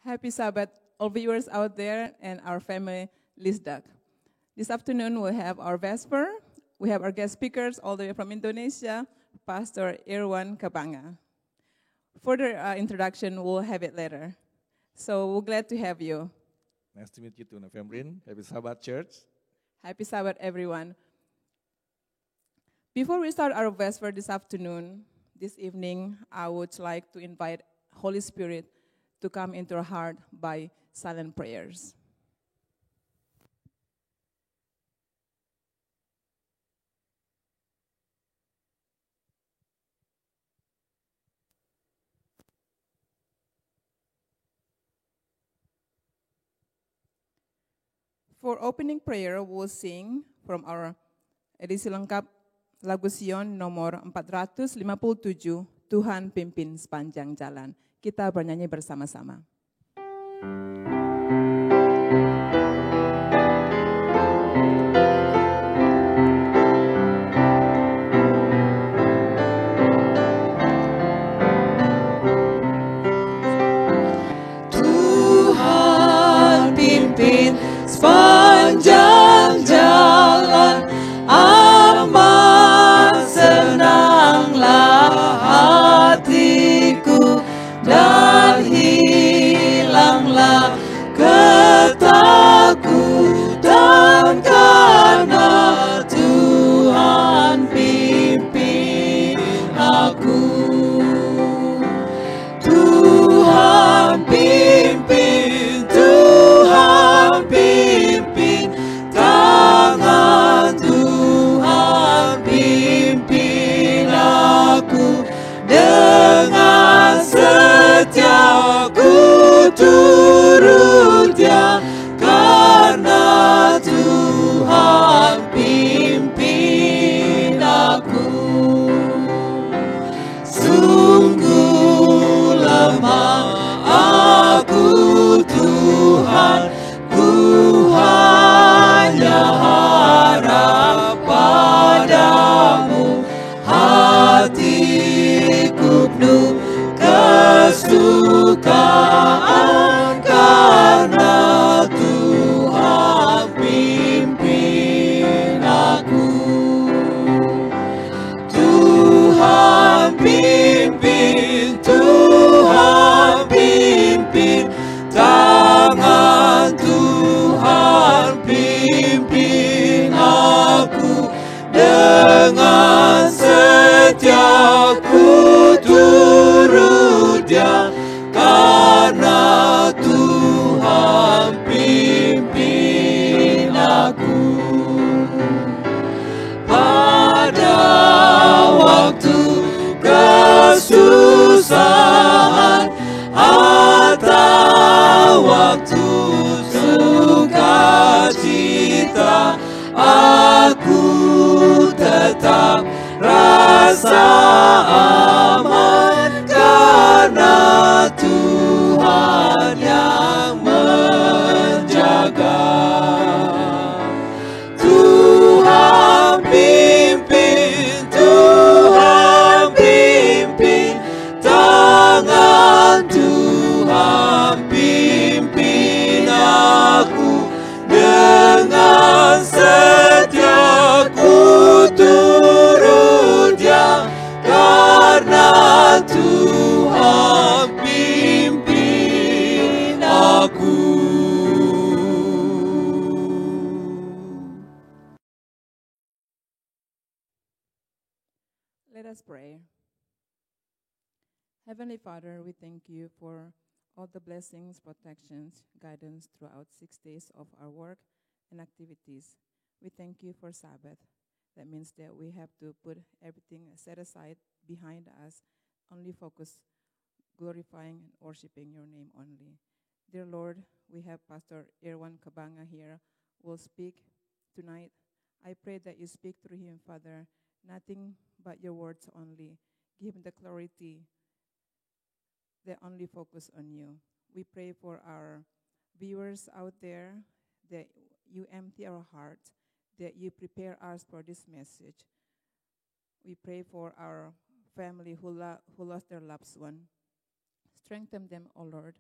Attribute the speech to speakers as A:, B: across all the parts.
A: Happy Sabbath, all viewers out there and our family Lisdak. This afternoon we'll have our Vesper. We have our guest speakers all the way from Indonesia, Pastor Irwan Kabanga. Further introduction, we'll have it later. So we're glad to have you.
B: Nice to meet you too, Novemberin. Happy Sabbath, church.
A: Happy Sabbath, everyone. Before we start our Vesper this afternoon, this evening, I would like to invite Holy Spirit to come into our heart by silent prayers. For opening prayer, we'll sing from our edisi lengkap lagu Sion nomor 457, Tuhan pimpin sepanjang jalan. Kita bernyanyi bersama-sama.
C: Tuhan pimpin sepanjang jalan, aman senanglah hatiku, dan hilanglah ketakutan, karena Tuhan pimpin aku. Tuhan pimpin, Tuhan pimpin, tangan Tuhan pimpin aku, dengan setia ku turut Dia, karena Tuhan pimpin aku. Sungguh lemah aku Tuhan, ku hanya harap padamu, hatiku penuh kesukaan, karena Tuhan pimpin aku. Tuhan pimpin, Tuhan pimpin, tangan Tuhan pimpin aku, dengan setia ku turut Dia, karena Tuhan pimpin aku. Pada waktu kesusahan atau waktu sukacita, aku tetap rasa aman, karena Tuhan yang menjaga. Tuhan pimpin, Tuhan pimpin, tangan Tuhan pimpin aku, dengan setia ku turut Dia, karena Tuhan pimpin aku.
A: Let us pray. Heavenly Father, we thank you for all the blessings, protections, guidance throughout 6 days of our work and activities. We thank you for Sabbath. That means that we have to put everything set aside behind us, only focus glorifying and worshiping your name only. Dear Lord, we have Pastor Irwan Kabanga here will speak tonight. I pray that you speak through him, Father, nothing but your words only. Give him the clarity that only focus on you. We pray for our viewers out there, that you empty our hearts, that you prepare us for this message. We pray for our family who lost their loved one. Strengthen them, O Lord.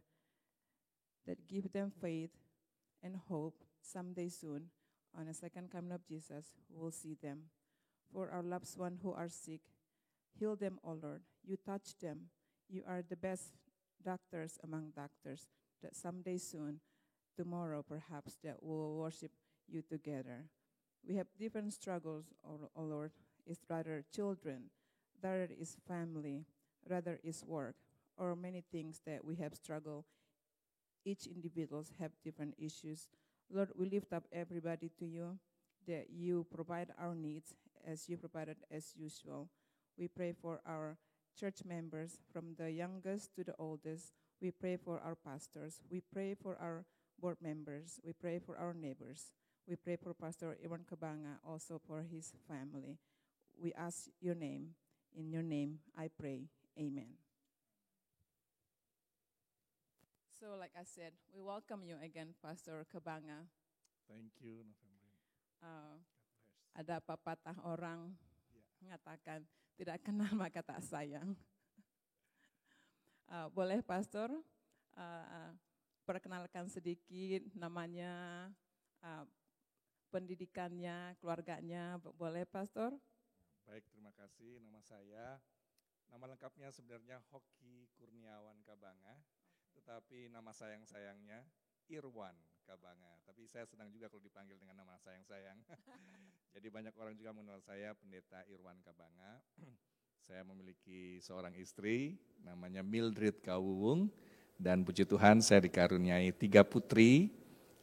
A: that give them faith and hope someday soon, on the second coming of Jesus, we will see them. For our loved ones who are sick, heal them, O Lord. You touch them. You are the best doctors among doctors, that someday soon, tomorrow perhaps, that we will worship you together. We have different struggles, O Lord. It's rather children, rather is family, rather is work, or many things that we have struggled. Each individuals have different issues. Lord, we lift up everybody to you, that you provide our needs as you provided as usual. We pray for our church members, from the youngest to the oldest. We pray for our pastors. We pray for our board members. We pray for our neighbors. We pray for Pastor Iwan Kabanga, also for his family. We ask your name. In your name, I pray. Amen. So like I said, we welcome you again, Pastor Kabanga.
B: Thank you, November.
A: Ada pepatah orang mengatakan, tidak kenal maka tak sayang. Boleh Pastor perkenalkan sedikit namanya, pendidikannya, keluarganya, boleh Pastor?
B: Baik, terima kasih. Nama lengkapnya sebenarnya Hoki Kurniawan Kabanga, tetapi nama sayang-sayangnya Irwan Kabanga. Tapi saya senang juga kalau dipanggil dengan nama sayang-sayang. Jadi banyak orang juga mengenal saya Pendeta Irwan Kabanga. Saya memiliki seorang istri, namanya Mildred Kawuwung, dan puji Tuhan saya dikaruniai 3 putri,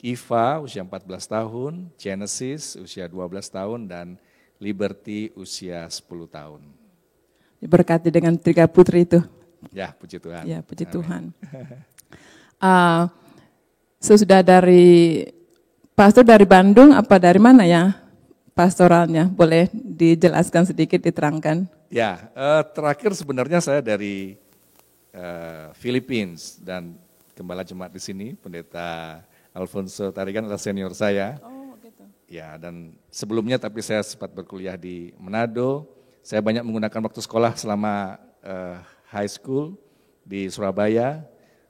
B: Iva usia 14 tahun, Genesis usia 12 tahun, dan Liberty usia 10 tahun.
A: Diberkati dengan 3 putri itu.
B: Ya, puji Tuhan.
A: Ya, puji
B: Amin.
A: Tuhan. Sesudah dari pastor dari Bandung, apa dari mana ya pastoralnya? Boleh dijelaskan sedikit, diterangkan?
B: Ya, terakhir sebenarnya saya dari Philippines, dan gembala jemaat di sini, Pendeta Alfonso Tarigan adalah senior saya.
A: Oh, gitu.
B: Ya, dan sebelumnya tapi saya sempat berkuliah di Manado. Saya banyak menggunakan waktu sekolah selama high school di Surabaya,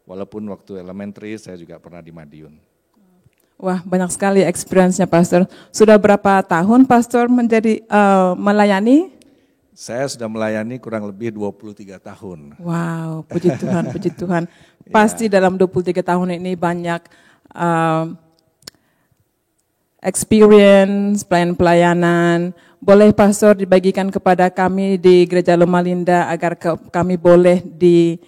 B: walaupun waktu elementary saya juga pernah di Madiun.
A: Wah, banyak sekali experience-nya Pastor. Sudah berapa tahun Pastor menjadi melayani?
B: Saya sudah melayani kurang lebih 23 tahun.
A: Wow, puji Tuhan, puji Tuhan. Pasti dalam 23 tahun ini banyak experience, pelayanan. Boleh Pastor dibagikan kepada kami di Gereja Lomalinda agar kami boleh diangkat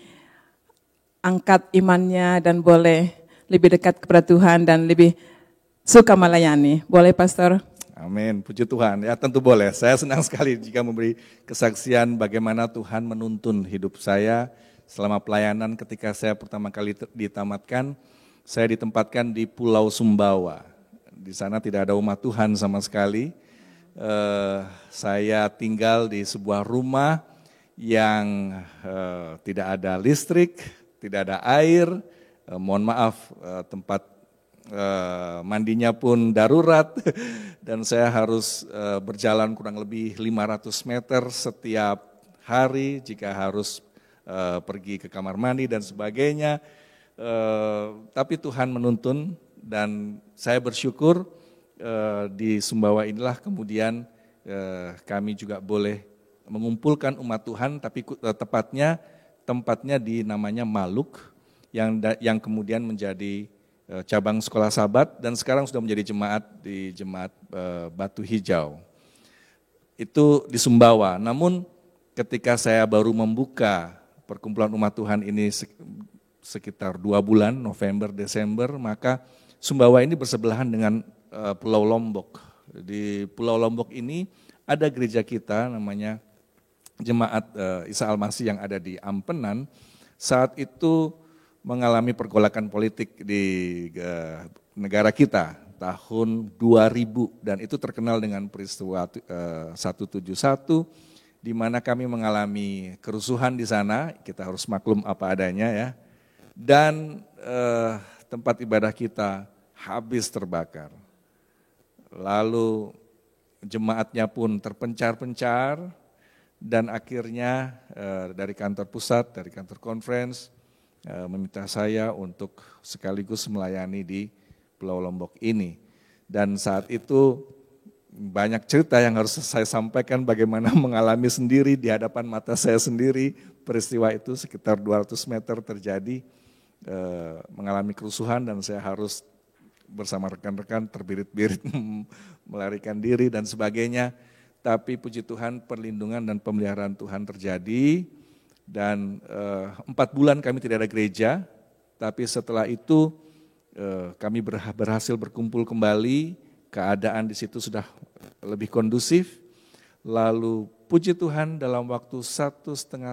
A: imannya dan boleh lebih dekat kepada Tuhan dan lebih suka melayani. Boleh Pastor?
B: Amin, puji Tuhan. Ya tentu boleh, saya senang sekali jika memberi kesaksian bagaimana Tuhan menuntun hidup saya selama pelayanan. Ketika saya pertama kali ditamatkan, saya ditempatkan di Pulau Sumbawa. Di sana tidak ada umat Tuhan sama sekali. Saya tinggal di sebuah rumah yang tidak ada listrik, tidak ada air, mohon maaf tempat mandinya pun darurat, dan saya harus berjalan kurang lebih 500 meter setiap hari jika harus pergi ke kamar mandi dan sebagainya. Tapi Tuhan menuntun dan saya bersyukur di Sumbawa inilah kemudian kami juga boleh mengumpulkan umat Tuhan, tapi tempatnya di namanya Maluk yang kemudian menjadi cabang sekolah Sabat dan sekarang sudah menjadi jemaat di jemaat Batu Hijau. Itu di Sumbawa. Namun ketika saya baru membuka perkumpulan umat Tuhan ini sekitar 2 bulan, November, Desember, maka Sumbawa ini bersebelahan dengan Pulau Lombok. Di Pulau Lombok ini ada gereja kita namanya Jemaat Isa Al-Masih yang ada di Ampenan. Saat itu mengalami pergolakan politik di negara kita tahun 2000 dan itu terkenal dengan peristiwa 171 di mana kami mengalami kerusuhan di sana, kita harus maklum apa adanya ya. Dan tempat ibadah kita habis terbakar. Lalu jemaatnya pun terpencar-pencar dan akhirnya dari kantor pusat, dari kantor conference, meminta saya untuk sekaligus melayani di Pulau Lombok ini. Dan saat itu banyak cerita yang harus saya sampaikan bagaimana mengalami sendiri di hadapan mata saya sendiri peristiwa itu sekitar 200 meter terjadi, mengalami kerusuhan dan saya harus bersama rekan-rekan terbirit-birit melarikan diri dan sebagainya. Tapi puji Tuhan perlindungan dan pemeliharaan Tuhan terjadi dan 4 bulan kami tidak ada gereja, tapi setelah itu kami berhasil berkumpul kembali, keadaan di situ sudah lebih kondusif. Lalu puji Tuhan dalam waktu 1,5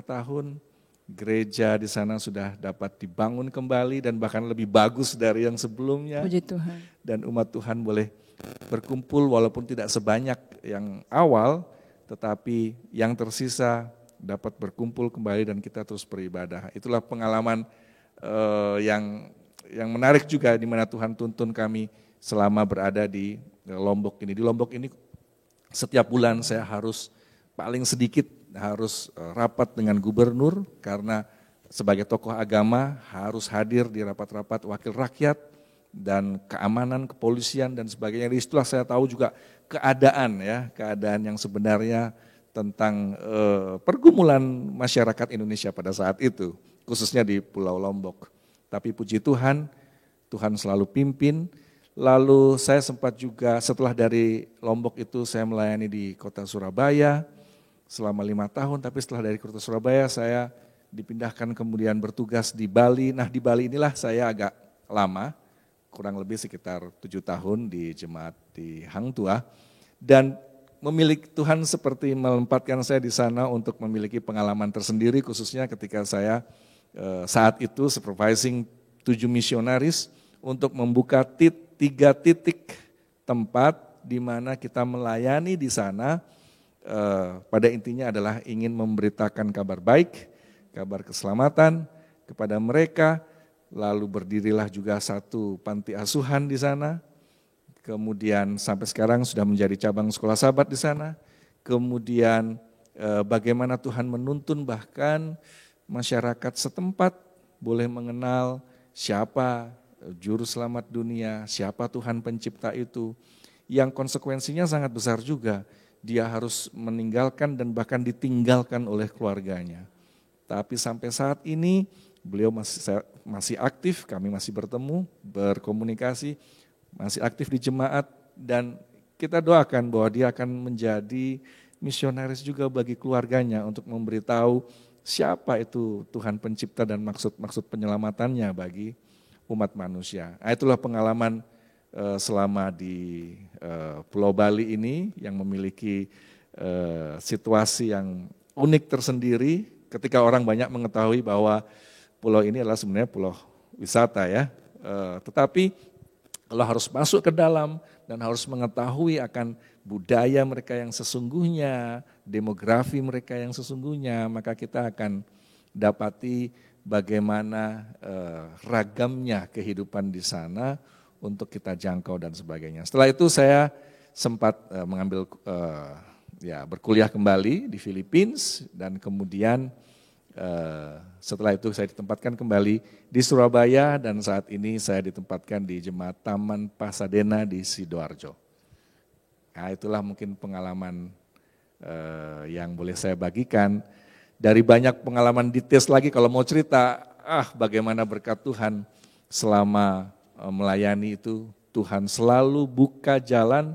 B: tahun gereja di sana sudah dapat dibangun kembali dan bahkan lebih bagus dari yang sebelumnya.
A: Puji Tuhan.
B: Dan umat Tuhan boleh berkumpul walaupun tidak sebanyak yang awal, tetapi yang tersisa dapat berkumpul kembali dan kita terus beribadah. Itulah pengalaman yang menarik juga di mana Tuhan tuntun kami selama berada di Lombok ini. Di Lombok ini setiap bulan saya harus paling sedikit harus rapat dengan gubernur karena sebagai tokoh agama harus hadir di rapat-rapat wakil rakyat dan keamanan, kepolisian dan sebagainya. Di situlah saya tahu juga keadaan yang sebenarnya tentang pergumulan masyarakat Indonesia pada saat itu, khususnya di Pulau Lombok. Tapi puji Tuhan, Tuhan selalu pimpin. Lalu saya sempat juga setelah dari Lombok itu saya melayani di kota Surabaya selama 5 tahun. Tapi setelah dari kota Surabaya saya dipindahkan kemudian bertugas di Bali. Nah di Bali inilah saya agak lama, kurang lebih sekitar 7 tahun di jemaat di Hang Tuah. Dan memiliki Tuhan seperti menempatkan saya di sana untuk memiliki pengalaman tersendiri khususnya ketika saya saat itu supervising 7 misionaris untuk membuka 3 titik tempat di mana kita melayani di sana. Pada intinya adalah ingin memberitakan kabar baik, kabar keselamatan kepada mereka. Lalu berdirilah juga satu panti asuhan di sana. Kemudian sampai sekarang sudah menjadi cabang sekolah sahabat di sana. Kemudian bagaimana Tuhan menuntun bahkan masyarakat setempat boleh mengenal siapa juru selamat dunia, siapa Tuhan pencipta itu, yang konsekuensinya sangat besar juga. Dia harus meninggalkan dan bahkan ditinggalkan oleh keluarganya. Tapi sampai saat ini beliau masih aktif, kami masih bertemu, berkomunikasi, masih aktif di jemaat dan kita doakan bahwa dia akan menjadi misionaris juga bagi keluarganya untuk memberitahu siapa itu Tuhan pencipta dan maksud penyelamatannya bagi umat manusia. Nah, itulah pengalaman selama di Pulau Bali ini yang memiliki situasi yang unik tersendiri ketika orang banyak mengetahui bahwa pulau ini adalah sebenarnya pulau wisata ya. Tetapi kalau harus masuk ke dalam dan harus mengetahui akan budaya mereka yang sesungguhnya, demografi mereka yang sesungguhnya, maka kita akan dapati bagaimana ragamnya kehidupan di sana untuk kita jangkau dan sebagainya. Setelah itu saya sempat mengambil berkuliah kembali di Philippines dan kemudian setelah itu saya ditempatkan kembali di Surabaya dan saat ini saya ditempatkan di Jemaat Taman Pasadena di Sidoarjo. Nah, itulah mungkin pengalaman yang boleh saya bagikan. Dari banyak pengalaman detail lagi kalau mau cerita, bagaimana berkat Tuhan selama melayani itu, Tuhan selalu buka jalan.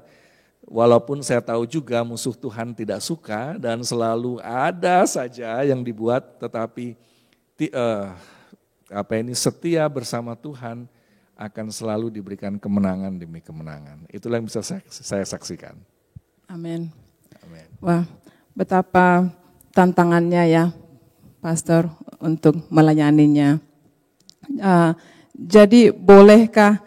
B: Walaupun saya tahu juga musuh Tuhan tidak suka dan selalu ada saja yang dibuat, tetapi setia bersama Tuhan akan selalu diberikan kemenangan demi kemenangan. Itulah yang bisa saya saksikan.
A: Amin.
B: Amin.
A: Wah, betapa tantangannya ya, Pastor, untuk melayaninya. Jadi bolehkah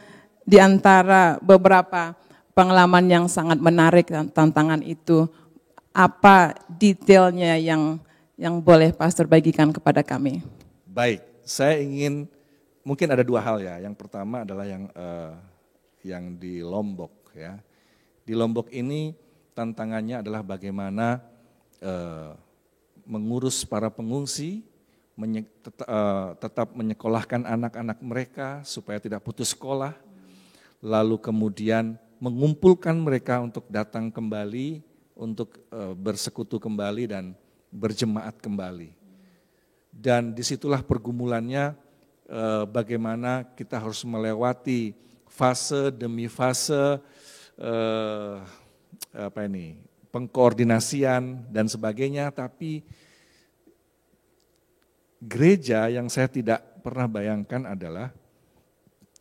A: di antara beberapa pengalaman yang sangat menarik dan tantangan itu, apa detailnya yang boleh Pastor bagikan kepada kami?
B: Baik, saya ingin, mungkin ada 2 hal ya. Yang pertama adalah yang di Lombok ya. Di Lombok ini tantangannya adalah bagaimana mengurus para pengungsi, tetap menyekolahkan anak-anak mereka supaya tidak putus sekolah, lalu kemudian mengumpulkan mereka untuk datang kembali, untuk bersekutu kembali dan berjemaat kembali. Dan disitulah pergumulannya, bagaimana kita harus melewati fase demi fase pengkoordinasian dan sebagainya, tapi gereja yang saya tidak pernah bayangkan adalah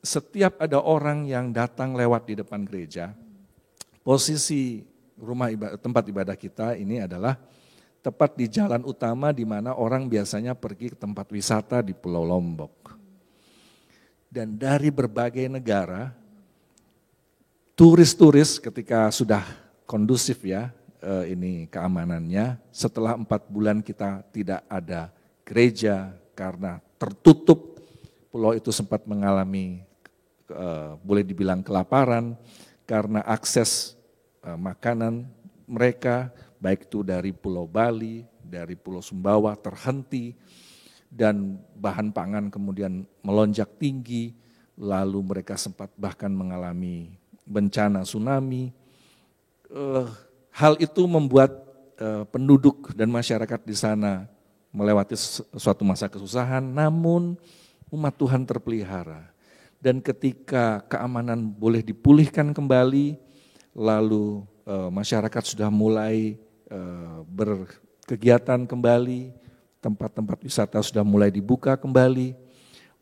B: setiap ada orang yang datang lewat di depan gereja, posisi tempat ibadah kita ini adalah tepat di jalan utama di mana orang biasanya pergi ke tempat wisata di Pulau Lombok. Dan dari berbagai negara, turis-turis ketika sudah kondusif ya ini keamanannya, setelah 4 bulan kita tidak ada gereja karena tertutup, pulau itu sempat mengalami boleh dibilang kelaparan karena akses makanan mereka baik itu dari Pulau Bali, dari Pulau Sumbawa terhenti dan bahan pangan kemudian melonjak tinggi, lalu mereka sempat bahkan mengalami bencana tsunami. Hal itu membuat penduduk dan masyarakat di sana melewati suatu masa kesusahan, namun umat Tuhan terpelihara. Dan ketika keamanan boleh dipulihkan kembali, lalu masyarakat sudah mulai berkegiatan kembali, tempat-tempat wisata sudah mulai dibuka kembali,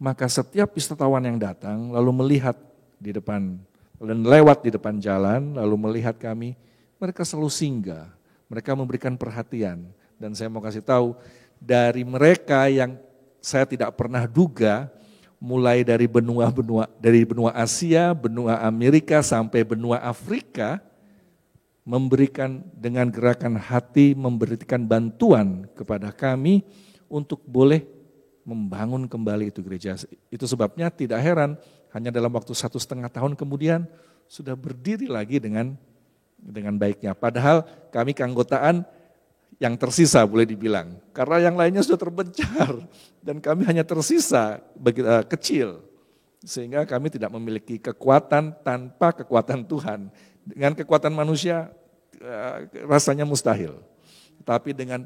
B: maka setiap wisatawan yang datang lalu melihat di depan dan lewat di depan jalan, lalu melihat kami, mereka selalu singgah, mereka memberikan perhatian. Dan saya mau kasih tahu, dari mereka yang saya tidak pernah duga, mulai dari benua Asia, benua Amerika sampai benua Afrika, memberikan dengan gerakan hati, memberikan bantuan kepada kami untuk boleh membangun kembali itu gereja. Itu sebabnya tidak heran, hanya dalam waktu 1,5 tahun kemudian sudah berdiri lagi dengan baiknya. Padahal kami keanggotaan yang tersisa boleh dibilang, karena yang lainnya sudah terbencar dan kami hanya tersisa kecil, sehingga kami tidak memiliki kekuatan tanpa kekuatan Tuhan. Dengan kekuatan manusia rasanya mustahil, tapi dengan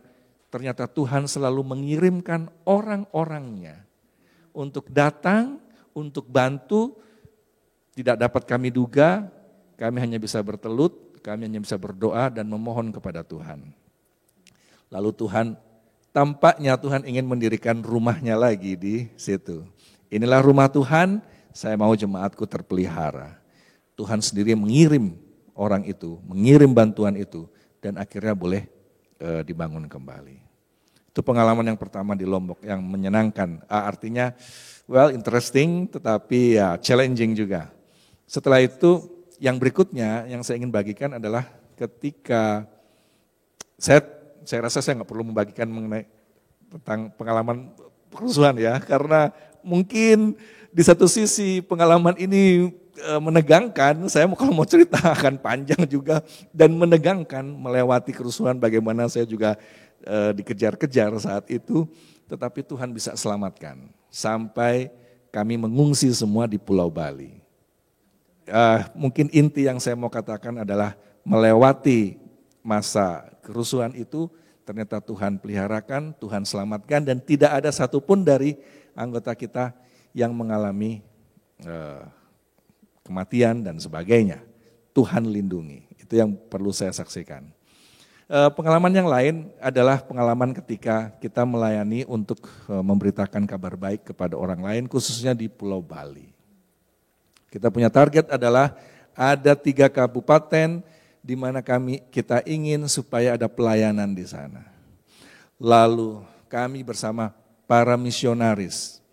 B: ternyata Tuhan selalu mengirimkan orang-orangnya untuk datang, untuk bantu, tidak dapat kami duga, kami hanya bisa bertelut, kami hanya bisa berdoa dan memohon kepada Tuhan. Lalu tampaknya Tuhan ingin mendirikan rumahnya lagi di situ. Inilah rumah Tuhan, saya mau jemaatku terpelihara. Tuhan sendiri mengirim orang itu, mengirim bantuan itu, dan akhirnya boleh dibangun kembali. Itu pengalaman yang pertama di Lombok yang menyenangkan, artinya interesting tetapi ya challenging juga. Setelah itu yang berikutnya yang saya ingin bagikan adalah ketika saya rasa saya nggak perlu membagikan mengenai tentang pengalaman kerusuhan ya, karena mungkin di satu sisi pengalaman ini menegangkan, saya kalau mau cerita akan panjang juga dan menegangkan melewati kerusuhan bagaimana saya juga dikejar-kejar saat itu, tetapi Tuhan bisa selamatkan sampai kami mengungsi semua di Pulau Bali. Mungkin inti yang saya mau katakan adalah melewati masa kerusuhan itu ternyata Tuhan peliharakan, Tuhan selamatkan, dan tidak ada satupun dari anggota kita yang mengalami kematian dan sebagainya. Tuhan lindungi, itu yang perlu saya saksikan. Pengalaman yang lain adalah pengalaman ketika kita melayani untuk memberitakan kabar baik kepada orang lain, khususnya di Pulau Bali. Kita punya target adalah ada 3 kabupaten di mana kita ingin supaya ada pelayanan di sana. Lalu kami bersama para misionaris,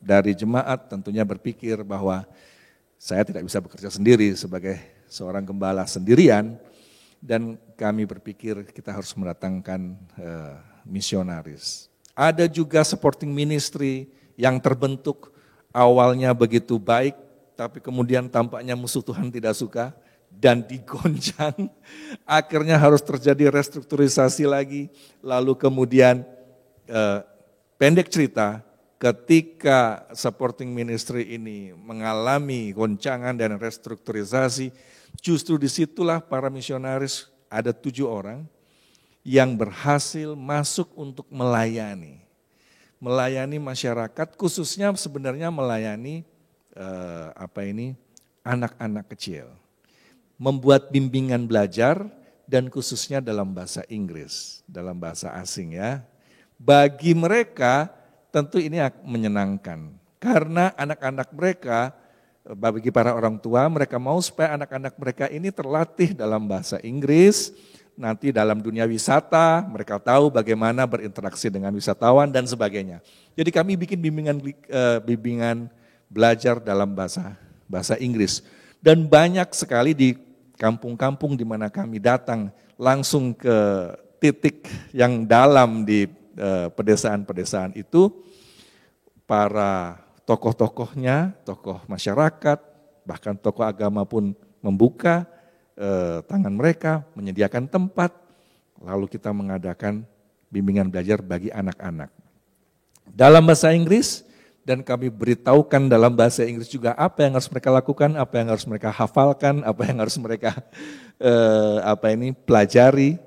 B: dari jemaat tentunya berpikir bahwa saya tidak bisa bekerja sendiri sebagai seorang gembala sendirian, dan kami berpikir kita harus mendatangkan misionaris. Ada juga supporting ministry yang terbentuk, awalnya begitu baik, tapi kemudian tampaknya musuh Tuhan tidak suka dan digoncang, akhirnya harus terjadi restrukturisasi lagi, lalu kemudian pendek cerita, ketika supporting ministry ini mengalami goncangan dan restrukturisasi, justru disitulah para misionaris, ada 7 orang yang berhasil masuk untuk melayani masyarakat, khususnya sebenarnya melayani anak-anak kecil, membuat bimbingan belajar dan khususnya dalam bahasa Inggris, dalam bahasa asing ya. Bagi mereka tentu ini menyenangkan karena anak-anak mereka, bagi para orang tua, mereka mau supaya anak-anak mereka ini terlatih dalam bahasa Inggris. Nanti dalam dunia wisata, mereka tahu bagaimana berinteraksi dengan wisatawan dan sebagainya. Jadi kami bikin bimbingan belajar dalam bahasa Inggris. Dan banyak sekali di kampung-kampung di mana kami datang langsung ke titik yang dalam di pedesaan-pedesaan itu, para tokoh-tokohnya, tokoh masyarakat, bahkan tokoh agama pun membuka tangan mereka, menyediakan tempat, lalu kita mengadakan bimbingan belajar bagi anak-anak. Dalam bahasa Inggris, dan kami beritahukan dalam bahasa Inggris juga apa yang harus mereka lakukan, apa yang harus mereka hafalkan, apa yang harus mereka pelajari.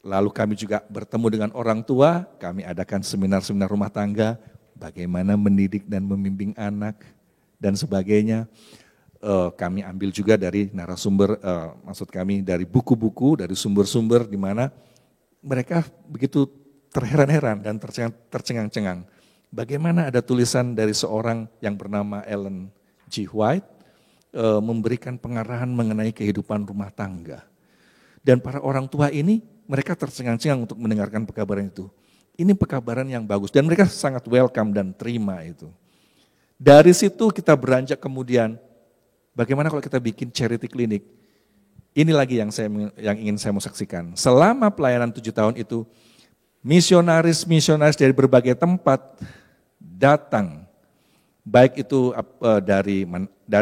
B: Lalu kami juga bertemu dengan orang tua, kami adakan seminar-seminar rumah tangga, bagaimana mendidik dan membimbing anak, dan sebagainya. Kami ambil juga dari narasumber, maksud kami dari buku-buku, dari sumber-sumber di mana mereka begitu terheran-heran dan tercengang-cengang. Bagaimana ada tulisan dari seorang yang bernama Ellen G. White, memberikan pengarahan mengenai kehidupan rumah tangga. Dan para orang tua ini, mereka tercengang-cengang untuk mendengarkan pekabaran itu. Ini pekabaran yang bagus dan mereka sangat welcome dan terima itu. Dari situ kita beranjak kemudian, bagaimana kalau kita bikin charity clinic? Ini lagi yang ingin saya mau saksikan. Selama pelayanan 7 tahun itu, misionaris dari berbagai tempat datang. Baik itu dari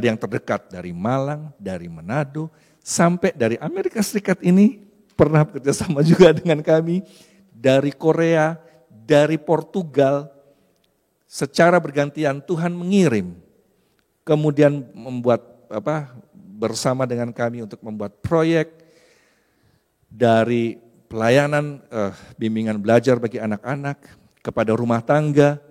B: yang terdekat, dari Malang, dari Manado, sampai dari Amerika Serikat ini pernah bekerja sama juga dengan kami, dari Korea, dari Portugal, secara bergantian Tuhan mengirim. Kemudian bersama dengan kami untuk membuat proyek dari pelayanan bimbingan belajar bagi anak-anak kepada rumah tangga,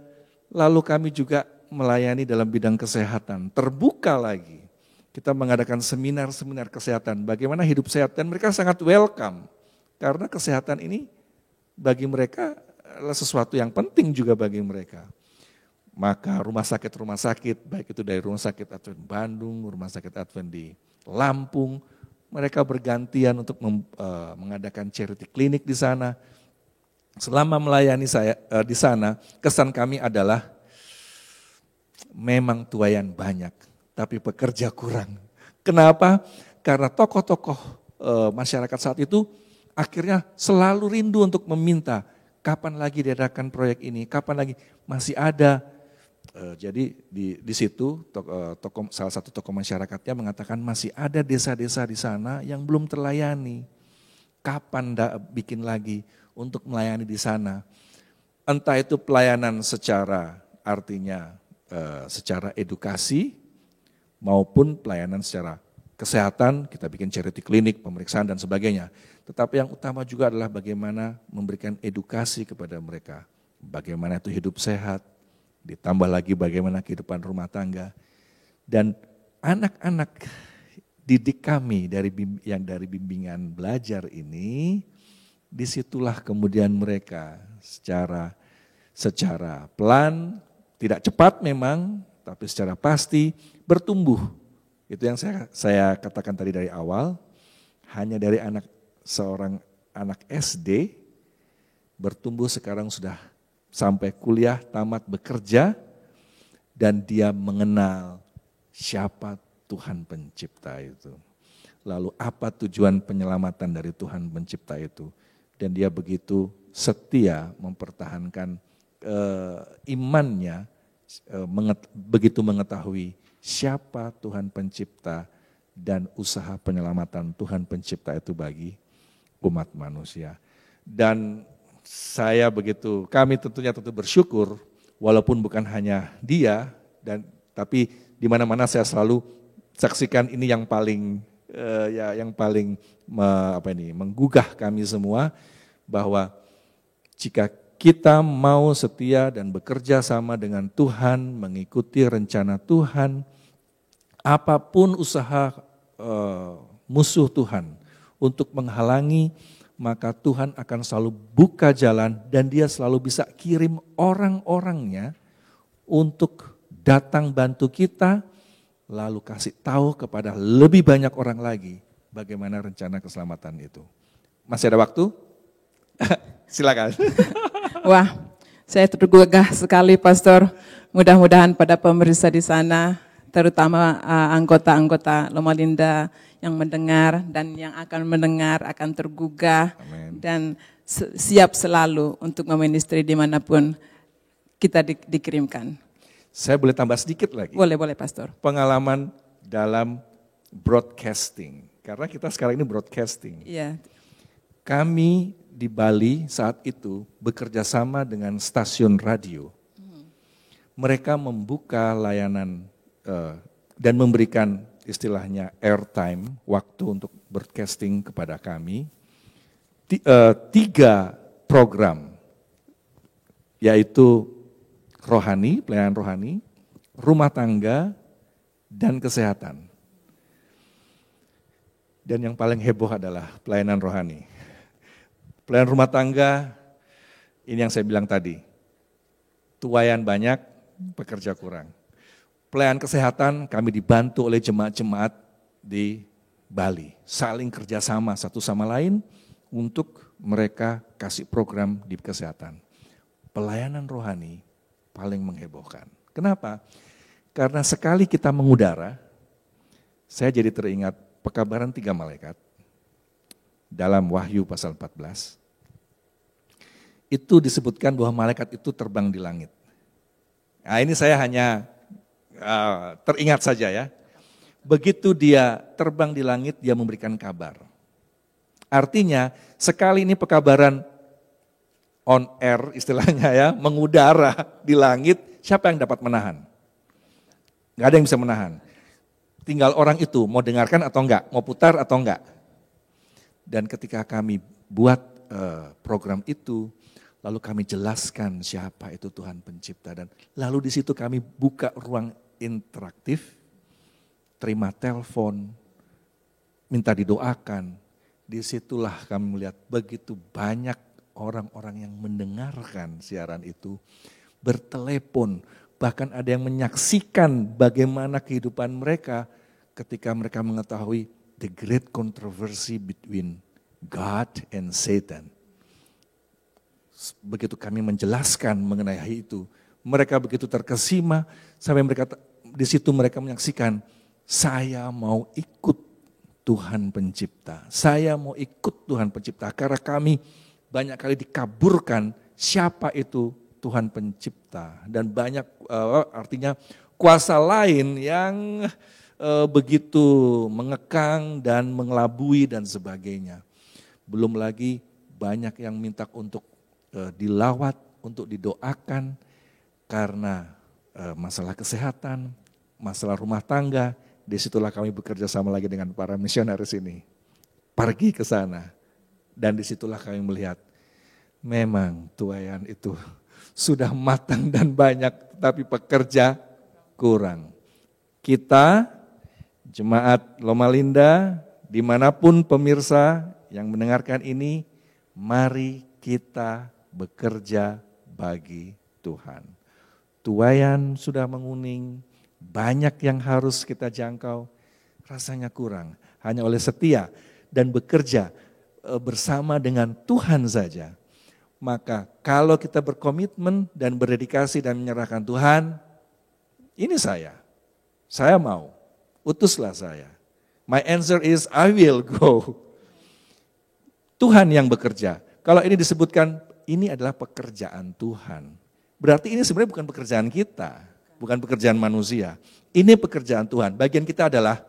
B: lalu kami juga melayani dalam bidang kesehatan. Terbuka lagi, kita mengadakan seminar-seminar kesehatan, bagaimana hidup sehat, dan mereka sangat welcome, karena kesehatan ini bagi mereka adalah sesuatu yang penting juga bagi mereka. Maka rumah sakit, baik itu dari Rumah Sakit Advent Bandung, Rumah Sakit Advent di Lampung, mereka bergantian untuk mengadakan charity clinic di sana. Selama melayani saya di sana, kesan kami adalah memang tuayan banyak, tapi pekerja kurang. Kenapa? Karena tokoh-tokoh masyarakat saat itu akhirnya selalu rindu untuk meminta, kapan lagi diadakan proyek ini, kapan lagi, masih ada. Jadi di situ salah satu tokoh masyarakatnya mengatakan masih ada desa-desa di sana yang belum terlayani. Kapan bikin lagi untuk melayani di sana? Entah itu pelayanan secara artinya secara edukasi maupun pelayanan secara kesehatan, kita bikin charity clinic, pemeriksaan dan sebagainya. Tetapi yang utama juga adalah bagaimana memberikan edukasi kepada mereka. Bagaimana itu hidup sehat, ditambah lagi bagaimana kehidupan rumah tangga. Dan anak-anak didik kami yang dari bimbingan belajar ini, disitulah kemudian mereka secara pelan, tidak cepat memang, tapi secara pasti bertumbuh. Itu yang saya katakan tadi dari awal, hanya dari seorang anak SD, bertumbuh sekarang sudah sampai kuliah, tamat, bekerja, dan dia mengenal siapa Tuhan pencipta itu. Lalu apa tujuan penyelamatan dari Tuhan pencipta itu. Dan dia begitu setia mempertahankan imannya, begitu mengetahui siapa Tuhan pencipta dan usaha penyelamatan Tuhan pencipta itu bagi umat manusia. Dan kami tentunya tentu bersyukur, walaupun bukan hanya dia, tapi di mana-mana saya selalu saksikan ini yang paling menggugah kami semua, bahwa jika kita mau setia dan bekerja sama dengan Tuhan, mengikuti rencana Tuhan, apapun usaha musuh Tuhan untuk menghalangi, maka Tuhan akan selalu buka jalan dan dia selalu bisa kirim orang-orangnya untuk datang bantu kita, lalu kasih tahu kepada lebih banyak orang lagi bagaimana rencana keselamatan itu. Masih ada waktu? Silakan.
A: Wah, saya tergugah sekali, Pastor. Mudah-mudahan pada pemirsa di sana, terutama anggota-anggota Loma Linda yang mendengar dan yang akan mendengar akan tergugah.
B: Amen.
A: Dan siap selalu untuk meministri dimanapun kita dikirimkan.
B: Saya boleh tambah sedikit lagi?
A: Boleh Pastor.
B: Pengalaman dalam broadcasting, karena kita sekarang ini broadcasting.
A: Iya.
B: Kami di Bali saat itu bekerja sama dengan stasiun radio. Mereka membuka layanan dan memberikan istilahnya airtime, waktu untuk broadcasting kepada kami. 3 program, yaitu rohani, pelayanan rohani, rumah tangga, dan kesehatan. Dan yang paling heboh adalah pelayanan rohani. Pelayanan rumah tangga, ini yang saya bilang tadi, tuayan banyak, pekerja kurang. Pelayanan kesehatan kami dibantu oleh jemaat-jemaat di Bali, saling kerjasama satu sama lain untuk mereka kasih program di kesehatan. Pelayanan rohani paling menghebohkan. Kenapa? Karena sekali kita mengudara, saya jadi teringat pekabaran 3 malaikat dalam Wahyu pasal 14. Itu disebutkan bahwa malaikat itu terbang di langit. Nah, ini saya hanya teringat saja ya. Begitu dia terbang di langit, dia memberikan kabar. Artinya sekali ini pekabaran on air istilahnya ya, mengudara di langit, siapa yang dapat menahan? Gak ada yang bisa menahan. Tinggal orang itu mau dengarkan atau enggak, mau putar atau enggak. Dan ketika kami buat program itu, lalu kami jelaskan siapa itu Tuhan Pencipta, dan lalu di situ kami buka ruang interaktif, terima telepon, minta didoakan. Disitulah kami melihat begitu banyak orang-orang yang mendengarkan siaran itu, bertelepon, bahkan ada yang menyaksikan bagaimana kehidupan mereka ketika mereka mengetahui the great controversy between God and Satan. Begitu kami menjelaskan mengenai itu, mereka begitu terkesima sampai di situ mereka menyaksikan, saya mau ikut Tuhan Pencipta. Saya mau ikut Tuhan Pencipta karena kami banyak kali dikaburkan siapa itu Tuhan Pencipta, dan banyak artinya kuasa lain yang begitu mengekang dan mengelabui dan sebagainya. Belum lagi banyak yang minta untuk dilawat, untuk didoakan karena masalah kesehatan, masalah rumah tangga. Disitulah kami bekerja sama lagi dengan para misionaris ini. Pergi ke sana dan disitulah kami melihat memang tuayan itu sudah matang dan banyak, tapi pekerja kurang. Kita, jemaat Loma Linda, dimanapun pemirsa yang mendengarkan ini, mari kita bekerja bagi Tuhan. Tuayan sudah menguning, banyak yang harus kita jangkau, rasanya kurang. Hanya oleh setia dan bekerja bersama dengan Tuhan saja. Maka kalau kita berkomitmen dan berdedikasi dan menyerahkan Tuhan, ini saya mau, utuslah saya. My answer is I will go. Tuhan yang bekerja. Kalau ini disebutkan, ini adalah pekerjaan Tuhan. Berarti ini sebenarnya bukan pekerjaan kita, bukan pekerjaan manusia. Ini pekerjaan Tuhan. Bagian kita adalah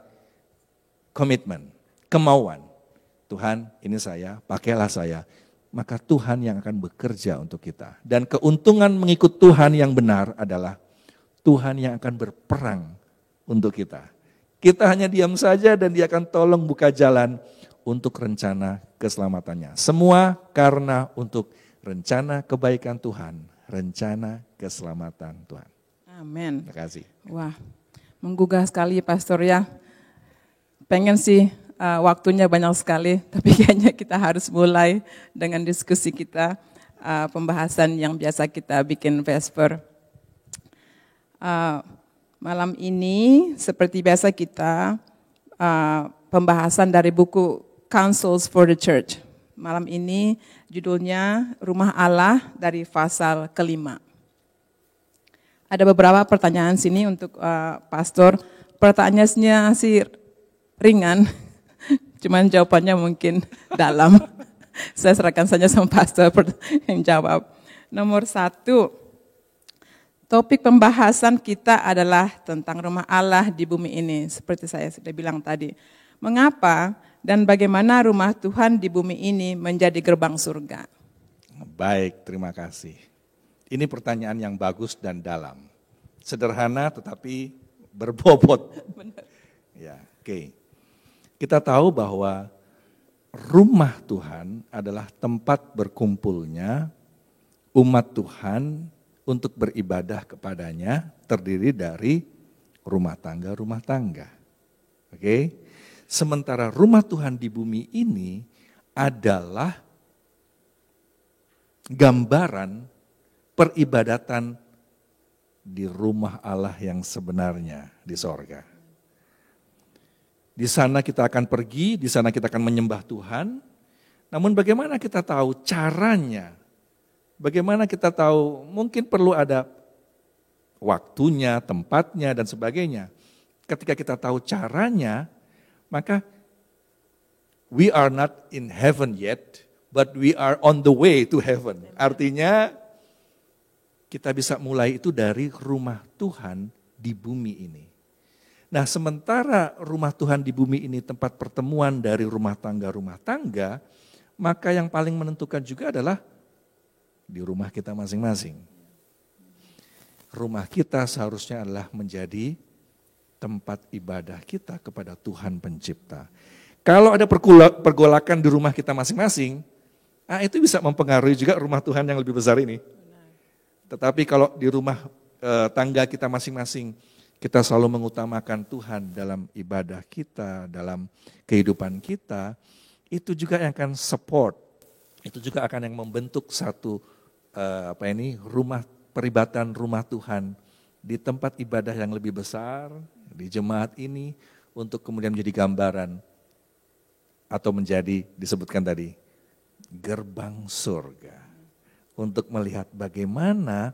B: komitmen, kemauan. Tuhan, ini saya, pakailah saya. maka Tuhan yang akan bekerja untuk kita. Dan keuntungan mengikut Tuhan yang benar adalah Tuhan yang akan berperang untuk kita. Kita hanya diam saja dan Dia akan tolong buka jalan untuk rencana keselamatannya. Semua karena untuk rencana kebaikan Tuhan, rencana keselamatan Tuhan.
A: Amin.
B: Terima kasih.
A: Wah, menggugah sekali Pastor ya. Pengen sih waktunya banyak sekali, tapi kayaknya kita harus mulai dengan diskusi kita, pembahasan yang biasa kita bikin Vesper. Malam ini seperti biasa kita pembahasan dari buku Counsels for the Church. Malam ini judulnya Rumah Allah dari pasal kelima. Ada beberapa pertanyaan sini untuk Pastor. Pertanyaannya sih ringan, cuman jawabannya mungkin dalam. Saya serahkan saja sama Pastor yang jawab. Nomor 1, topik pembahasan kita adalah tentang rumah Allah di bumi ini. Seperti saya sudah bilang tadi. Mengapa dan bagaimana rumah Tuhan di bumi ini menjadi gerbang surga?
B: Baik, terima kasih. Ini pertanyaan yang bagus dan dalam. Sederhana tetapi berbobot. Ya, oke. Kita tahu bahwa rumah Tuhan adalah tempat berkumpulnya umat Tuhan untuk beribadah kepadanya, terdiri dari rumah tangga. Oke. Sementara rumah Tuhan di bumi ini adalah gambaran peribadatan di rumah Allah yang sebenarnya di sorga. Di sana kita akan pergi, di sana kita akan menyembah Tuhan. Namun bagaimana kita tahu caranya? Bagaimana kita tahu? Mungkin perlu ada waktunya, tempatnya, dan sebagainya. Ketika kita tahu caranya, maka we are not in heaven yet, but we are on the way to heaven. Artinya kita bisa mulai itu dari rumah Tuhan di bumi ini. Nah, sementara rumah Tuhan di bumi ini tempat pertemuan dari rumah tangga, maka yang paling menentukan juga adalah di rumah kita masing-masing. Rumah kita seharusnya adalah menjadi tempat ibadah kita kepada Tuhan Pencipta. Kalau ada pergolakan di rumah kita masing-masing, itu bisa mempengaruhi juga rumah Tuhan yang lebih besar ini. Tetapi kalau di rumah tangga kita masing-masing, kita selalu mengutamakan Tuhan dalam ibadah kita, dalam kehidupan kita, itu juga yang akan support, itu juga akan yang membentuk satu rumah peribadatan rumah Tuhan di tempat ibadah yang lebih besar, di jemaat ini, untuk kemudian menjadi gambaran atau menjadi disebutkan tadi gerbang surga, untuk melihat bagaimana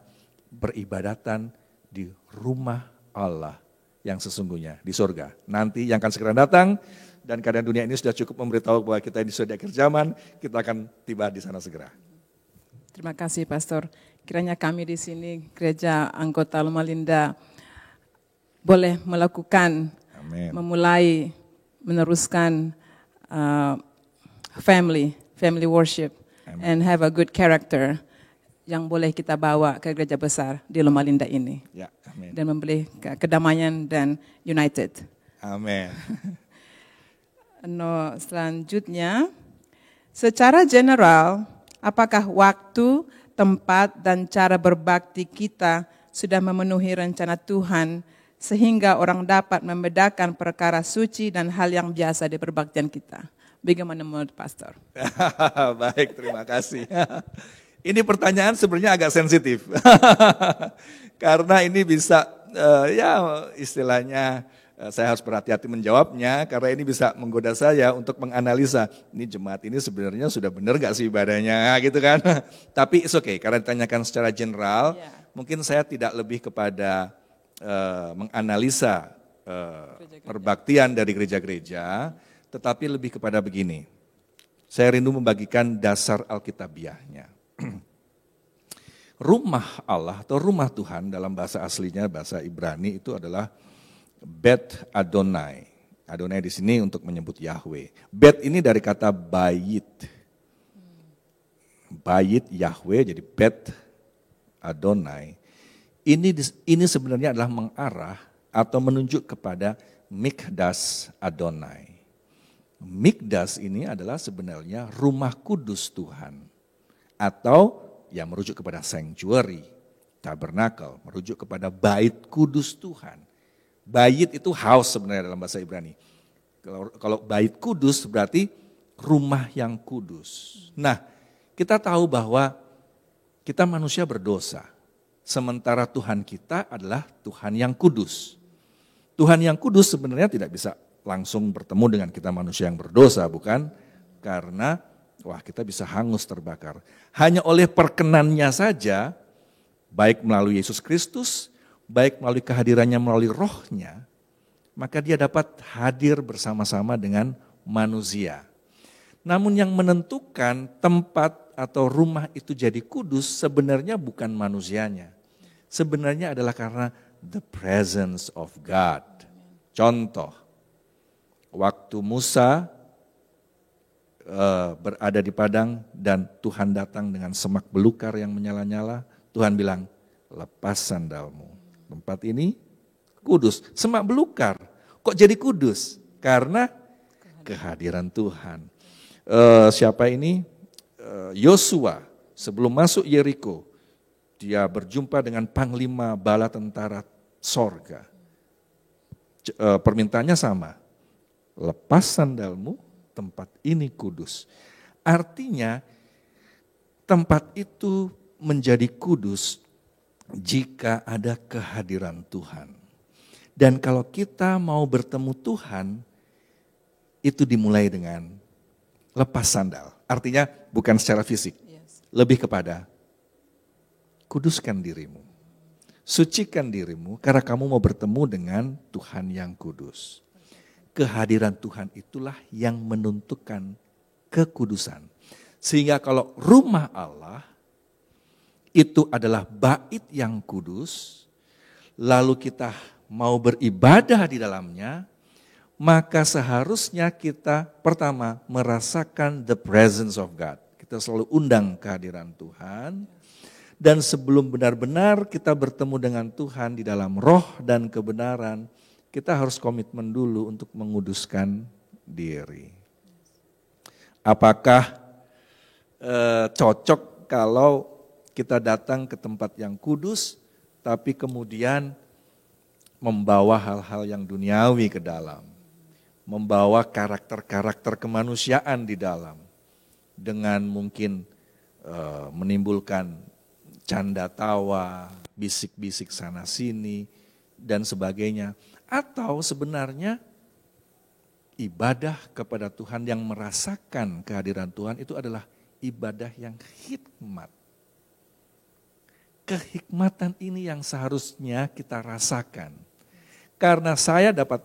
B: beribadatan di rumah Allah yang sesungguhnya di surga. Nanti yang akan segera datang, dan keadaan dunia ini sudah cukup memberitahu bahwa kita ini sudah di akhir zaman, kita akan tiba di sana segera.
A: Terima kasih Pastor. Kiranya kami di sini gereja anggota Loma Linda boleh melakukan, memulai, meneruskan family worship. Amen. And have a good character yang boleh kita bawa ke gereja besar di Loma Linda ini.
B: Ya, amin.
A: Dan memberi kedamaian dan united.
B: Amin.
A: Selanjutnya, secara general, apakah waktu, tempat, dan cara berbakti kita sudah memenuhi rencana Tuhan sehingga orang dapat membedakan perkara suci dan hal yang biasa di perbaktian kita? Bagaimana menurut Pastor?
B: Baik, terima kasih. Ini pertanyaan sebenarnya agak sensitif. Karena ini bisa, istilahnya saya harus berhati-hati menjawabnya, karena ini bisa menggoda saya untuk menganalisa, ini jemaat ini sebenarnya sudah benar gak sih ibadahnya, gitu kan. Tapi it's okay, karena ditanyakan secara general, mungkin saya tidak lebih kepada menganalisa perbaktian dari gereja-gereja, tetapi lebih kepada begini, saya rindu membagikan dasar Alkitabiahnya. Rumah Allah atau rumah Tuhan dalam bahasa aslinya, bahasa Ibrani itu adalah Bet Adonai. Adonai di sini untuk menyebut Yahweh. Bet ini dari kata bayit. Bait Yahweh, jadi Bet Adonai, ini sebenarnya adalah mengarah atau menunjuk kepada Mikdas Adonai. Mikdas ini adalah sebenarnya rumah kudus Tuhan, atau yang merujuk kepada sanctuary, tabernakel, merujuk kepada bait kudus Tuhan. Bait itu house sebenarnya dalam bahasa Ibrani. Kalau bait kudus berarti rumah yang kudus. Nah, kita tahu bahwa kita manusia berdosa, sementara Tuhan kita adalah Tuhan yang kudus. Tuhan yang kudus sebenarnya tidak bisa langsung bertemu dengan kita manusia yang berdosa, bukan? Karena kita bisa hangus terbakar. Hanya oleh perkenannya saja, baik melalui Yesus Kristus, baik melalui kehadirannya melalui rohnya, maka dia dapat hadir bersama-sama dengan manusia. Namun yang menentukan tempat atau rumah itu jadi kudus sebenarnya bukan manusianya. Sebenarnya adalah karena the presence of God. Contoh, waktu Musa berada di padang dan Tuhan datang dengan semak belukar yang menyala-nyala, Tuhan bilang, lepas sandalmu. Tempat ini kudus. Semak belukar, kok jadi kudus? Karena kehadiran Tuhan. Siapa ini? Yosua, sebelum masuk Yeriko, dia berjumpa dengan panglima bala tentara sorga. Permintaannya sama, lepas sandalmu, tempat ini kudus. Artinya tempat itu menjadi kudus jika ada kehadiran Tuhan. Dan kalau kita mau bertemu Tuhan, itu dimulai dengan lepas sandal. Artinya bukan secara fisik, lebih kepada kuduskan dirimu. Sucikan dirimu karena kamu mau bertemu dengan Tuhan yang kudus. Kehadiran Tuhan itulah yang menentukan kekudusan. Sehingga kalau rumah Allah itu adalah bait yang kudus, lalu kita mau beribadah di dalamnya, maka seharusnya kita pertama merasakan the presence of God. Kita selalu undang kehadiran Tuhan. Dan sebelum benar-benar kita bertemu dengan Tuhan di dalam roh dan kebenaran, kita harus komitmen dulu untuk menguduskan diri. Apakah cocok kalau kita datang ke tempat yang kudus, tapi kemudian membawa hal-hal yang duniawi ke dalam, membawa karakter-karakter kemanusiaan di dalam, dengan mungkin menimbulkan canda tawa, bisik-bisik sana sini, dan sebagainya. Atau sebenarnya ibadah kepada Tuhan yang merasakan kehadiran Tuhan itu adalah ibadah yang hikmat. Kehikmatan ini yang seharusnya kita rasakan. Karena saya dapat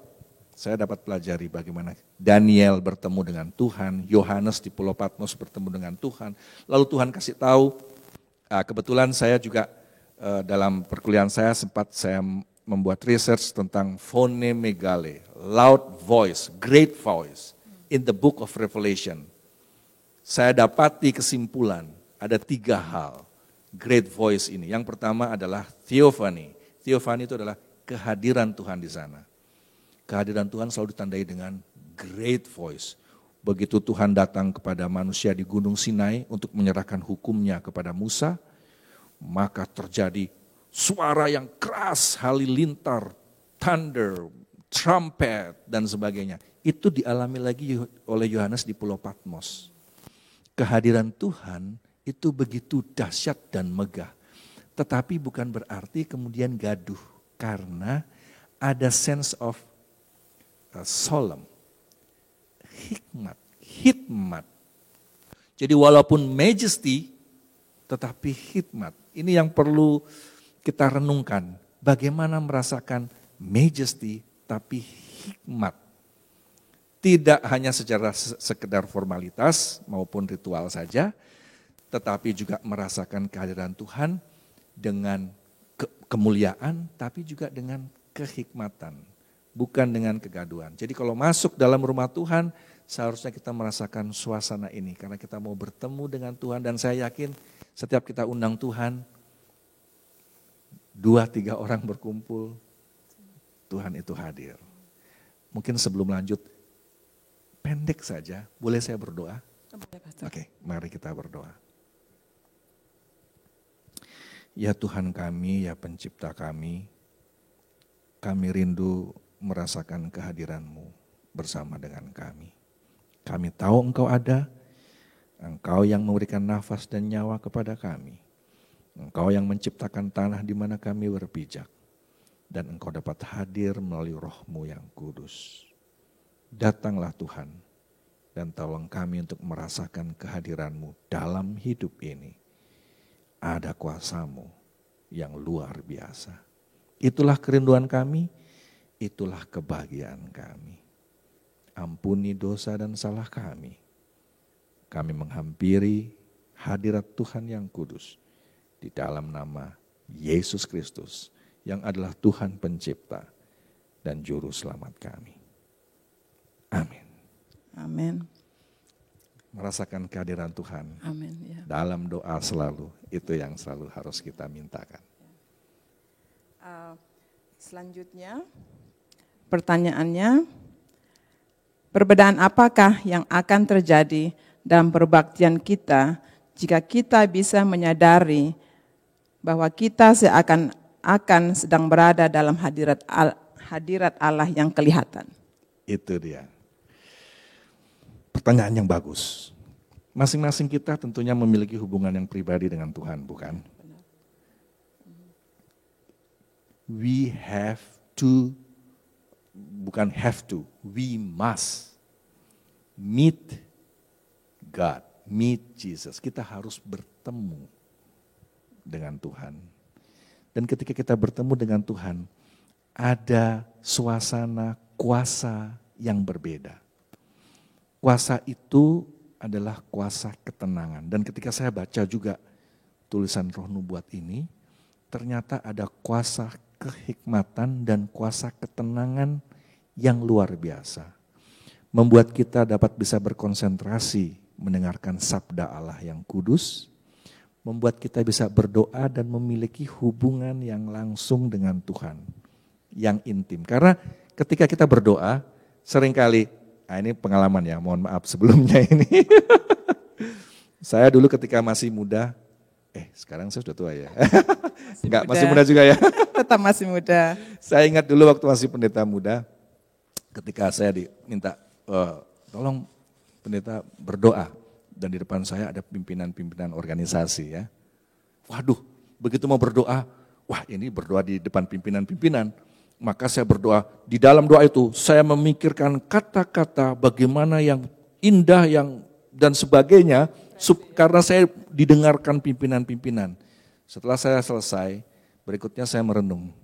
B: pelajari bagaimana Daniel bertemu dengan Tuhan, Yohanes di Pulau Patmos bertemu dengan Tuhan. Lalu Tuhan kasih tahu, kebetulan saya juga dalam perkuliahan saya sempat saya membuat research tentang phone megale, loud voice, great voice in the book of Revelation. Saya dapati kesimpulan ada 3 hal great voice ini. Yang pertama adalah theophany. Theophany itu adalah kehadiran Tuhan di sana. Kehadiran Tuhan selalu ditandai dengan great voice. Begitu Tuhan datang kepada manusia di Gunung Sinai untuk menyerahkan hukumnya kepada Musa, maka terjadi suara yang keras, halilintar, thunder, trumpet, dan sebagainya. Itu dialami lagi oleh Yohanes di Pulau Patmos. Kehadiran Tuhan itu begitu dahsyat dan megah. Tetapi bukan berarti kemudian gaduh, karena ada sense of solemn, hikmat. Jadi walaupun majesty, tetapi hikmat. Ini yang perlu kita renungkan. Bagaimana merasakan majesty, tapi hikmat. Tidak hanya secara sekedar formalitas maupun ritual saja, tetapi juga merasakan kehadiran Tuhan dengan kemuliaan, tapi juga dengan kehikmatan. Bukan dengan kegaduhan. Jadi kalau masuk dalam rumah Tuhan, seharusnya kita merasakan suasana ini karena kita mau bertemu dengan Tuhan. Dan saya yakin setiap kita undang Tuhan, 2-3 orang berkumpul, Tuhan itu hadir. Mungkin sebelum lanjut, pendek saja, boleh saya berdoa? Oke, mari kita berdoa. Ya Tuhan kami, ya pencipta kami rindu merasakan kehadiran-Mu bersama dengan kami. Kami tahu Engkau ada, Engkau yang memberikan nafas dan nyawa kepada kami. Engkau yang menciptakan tanah di mana kami berpijak. Dan Engkau dapat hadir melalui Roh-Mu yang kudus. Datanglah Tuhan, dan tolong kami untuk merasakan kehadiran-Mu dalam hidup ini. Ada kuasa-Mu yang luar biasa. Itulah kerinduan kami, itulah kebahagiaan kami. Ampuni dosa dan salah kami. Kami menghampiri hadirat Tuhan yang kudus di dalam nama Yesus Kristus yang adalah Tuhan pencipta dan juru selamat kami. Amin.
A: Amin.
B: Merasakan kehadiran Tuhan.
A: Amin. Ya.
B: Dalam doa selalu, itu yang selalu harus kita mintakan.
A: Selanjutnya, pertanyaannya, perbedaan apakah yang akan terjadi dalam perbaktian kita jika kita bisa menyadari bahwa kita akan sedang berada dalam hadirat Allah yang kelihatan?
B: Itu dia. Pertanyaan yang bagus. Masing-masing kita tentunya memiliki hubungan yang pribadi dengan Tuhan, bukan? We have to, bukan have to, we must meet God, meet Jesus. Kita harus bertemu dengan Tuhan. Dan ketika kita bertemu dengan Tuhan, ada suasana kuasa yang berbeda. Kuasa itu adalah kuasa ketenangan. Dan ketika saya baca juga tulisan Roh Nubuat ini, ternyata ada kuasa kehikmatan dan kuasa ketenangan yang luar biasa. Membuat kita dapat bisa berkonsentrasi mendengarkan sabda Allah yang kudus, membuat kita bisa berdoa dan memiliki hubungan yang langsung dengan Tuhan, yang intim. Karena ketika kita berdoa, seringkali, ini pengalaman ya, mohon maaf sebelumnya ini. Saya dulu ketika masih muda, sekarang saya sudah tua ya. Masih muda juga ya.
A: Tetap masih muda.
B: Saya ingat dulu waktu masih pendeta muda, ketika saya diminta, tolong pendeta berdoa. Dan di depan saya ada pimpinan-pimpinan organisasi ya. Waduh, begitu mau berdoa, wah ini berdoa di depan pimpinan-pimpinan. Maka saya berdoa, di dalam doa itu saya memikirkan kata-kata bagaimana yang indah dan sebagainya. Karena saya didengarkan pimpinan-pimpinan. Setelah saya selesai, berikutnya saya merenung.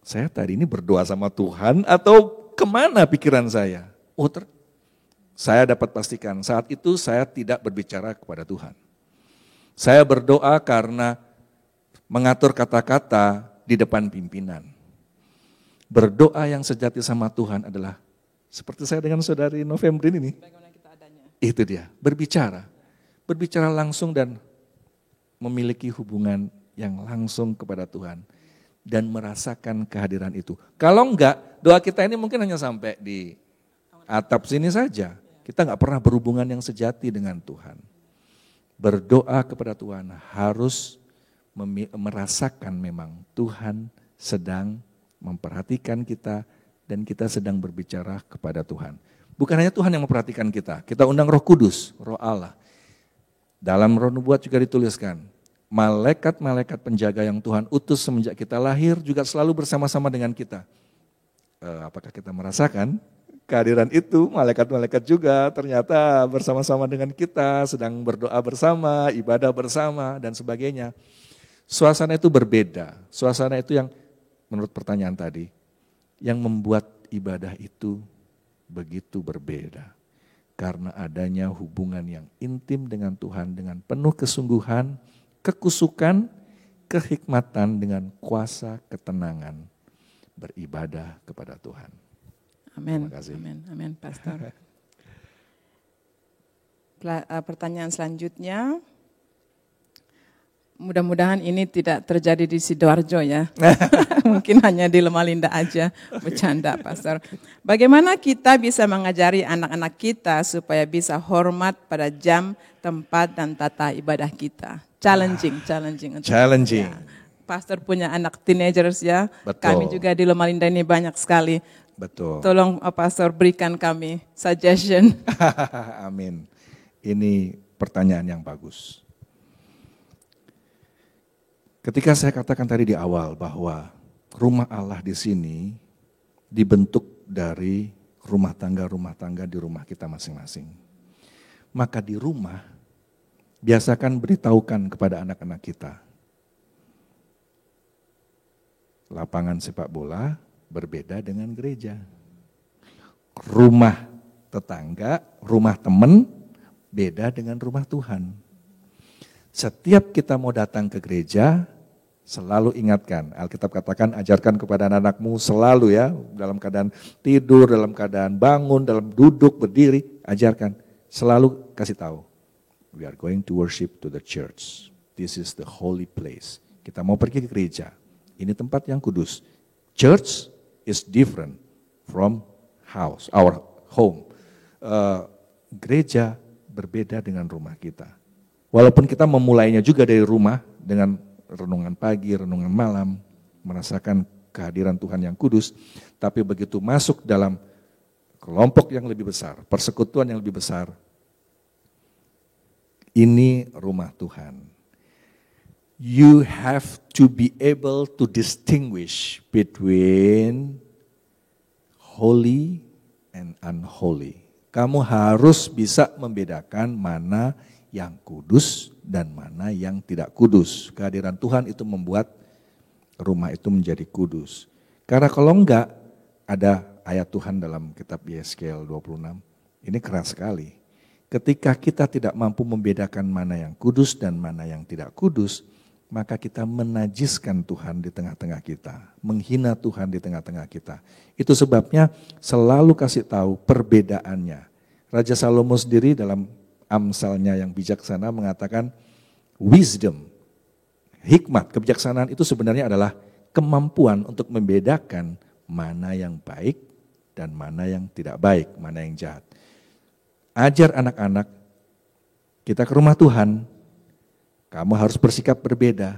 B: Saya tadi ini berdoa sama Tuhan atau kemana pikiran saya? Saya dapat pastikan saat itu saya tidak berbicara kepada Tuhan. Saya berdoa karena mengatur kata-kata di depan pimpinan. Berdoa yang sejati sama Tuhan adalah seperti saya dengan saudari Novembrin ini. Itu dia, berbicara. Berbicara langsung dan memiliki hubungan yang langsung kepada Tuhan. Dan merasakan kehadiran itu. Kalau enggak, doa kita ini mungkin hanya sampai di atap sini saja. Kita enggak pernah berhubungan yang sejati dengan Tuhan. Berdoa kepada Tuhan harus merasakan memang Tuhan sedang memperhatikan kita dan kita sedang berbicara kepada Tuhan. Bukan hanya Tuhan yang memperhatikan kita, kita undang Roh Kudus, Roh Allah. Dalam Roh Nubuat juga dituliskan, malaikat-malaikat penjaga yang Tuhan utus semenjak kita lahir juga selalu bersama-sama dengan kita. Apakah kita merasakan kehadiran itu? Malaikat-malaikat juga ternyata bersama-sama dengan kita, sedang berdoa bersama, ibadah bersama dan sebagainya. Suasana itu berbeda, suasana itu yang menurut pertanyaan tadi, yang membuat ibadah itu begitu berbeda. Karena adanya hubungan yang intim dengan Tuhan dengan penuh kesungguhan, kekusukan, kehikmatan dengan kuasa ketenangan beribadah kepada Tuhan.
A: Amin.
B: Terima kasih.
A: Amin. Amin, Pastor. pertanyaan selanjutnya. Mudah-mudahan ini tidak terjadi di Sidoarjo ya. Mungkin hanya di Lemalinda aja, bercanda Pastor. Bagaimana kita bisa mengajari anak-anak kita supaya bisa hormat pada jam, tempat, dan tata ibadah kita? Challenging.
B: Challenging.
A: Ya. Pastor punya anak teenagers ya.
B: Betul.
A: Kami juga di Lemalinda ini banyak sekali.
B: Betul.
A: Tolong Pastor berikan kami suggestion.
B: Amin. Ini pertanyaan yang bagus. Ketika saya katakan tadi di awal bahwa rumah Allah di sini dibentuk dari rumah tangga di rumah kita masing-masing. Maka di rumah biasakan beritahukan kepada anak-anak kita. Lapangan sepak bola berbeda dengan gereja. Rumah tetangga, rumah teman beda dengan rumah Tuhan. Setiap kita mau datang ke gereja, selalu ingatkan. Alkitab katakan, ajarkan kepada anak-anakmu selalu ya, dalam keadaan tidur, dalam keadaan bangun, dalam duduk, berdiri, ajarkan. Selalu kasih tahu, we are going to worship to the church. This is the holy place. Kita mau pergi ke gereja. Ini tempat yang kudus. Church is different from house, our home. Gereja berbeda dengan rumah kita. Walaupun kita memulainya juga dari rumah dengan renungan pagi, renungan malam, merasakan kehadiran Tuhan yang kudus, tapi begitu masuk dalam kelompok yang lebih besar, persekutuan yang lebih besar, ini rumah Tuhan. You have to be able to distinguish between holy and unholy. Kamu harus bisa membedakan mana yang kudus dan mana yang tidak kudus. Kehadiran Tuhan itu membuat rumah itu menjadi kudus. Karena kalau enggak, ada ayat Tuhan dalam kitab Yeskiel 26, ini keras sekali. Ketika kita tidak mampu membedakan mana yang kudus dan mana yang tidak kudus, maka kita menajiskan Tuhan di tengah-tengah kita, menghina Tuhan di tengah-tengah kita. Itu sebabnya selalu kasih tahu perbedaannya. Raja Salomo sendiri dalam Amsalnya yang bijaksana mengatakan wisdom, hikmat, kebijaksanaan itu sebenarnya adalah kemampuan untuk membedakan mana yang baik dan mana yang tidak baik, mana yang jahat. Ajar anak-anak, kita ke rumah Tuhan, kamu harus bersikap berbeda,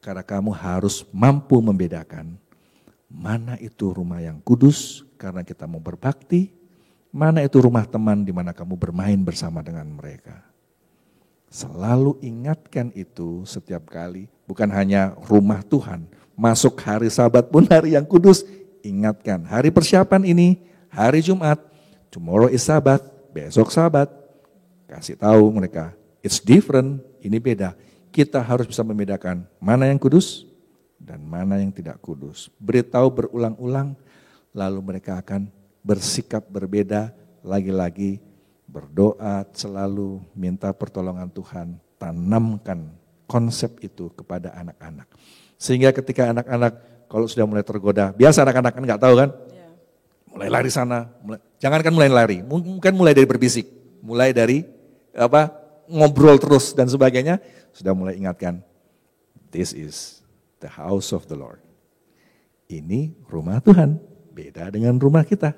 B: karena kamu harus mampu membedakan mana itu rumah yang kudus karena kita mau berbakti, mana itu rumah teman di mana kamu bermain bersama dengan mereka. Selalu ingatkan itu setiap kali, bukan hanya rumah Tuhan, masuk hari Sabat pun hari yang kudus, ingatkan. Hari persiapan ini, hari Jumat, tomorrow is Sabat, besok Sabat, kasih tahu mereka, it's different, ini beda. Kita harus bisa membedakan mana yang kudus dan mana yang tidak kudus. Beritahu berulang-ulang, lalu mereka akan bersikap berbeda, lagi-lagi berdoa selalu minta pertolongan Tuhan, tanamkan konsep itu kepada anak-anak. Sehingga ketika anak-anak kalau sudah mulai tergoda, biasa anak-anak kan nggak tahu kan, mulai lari sana, jangankan mulai lari, mungkin mulai dari berbisik, mulai dari ngobrol terus dan sebagainya, sudah mulai ingatkan, this is the house of the Lord. Ini rumah Tuhan, beda dengan rumah kita.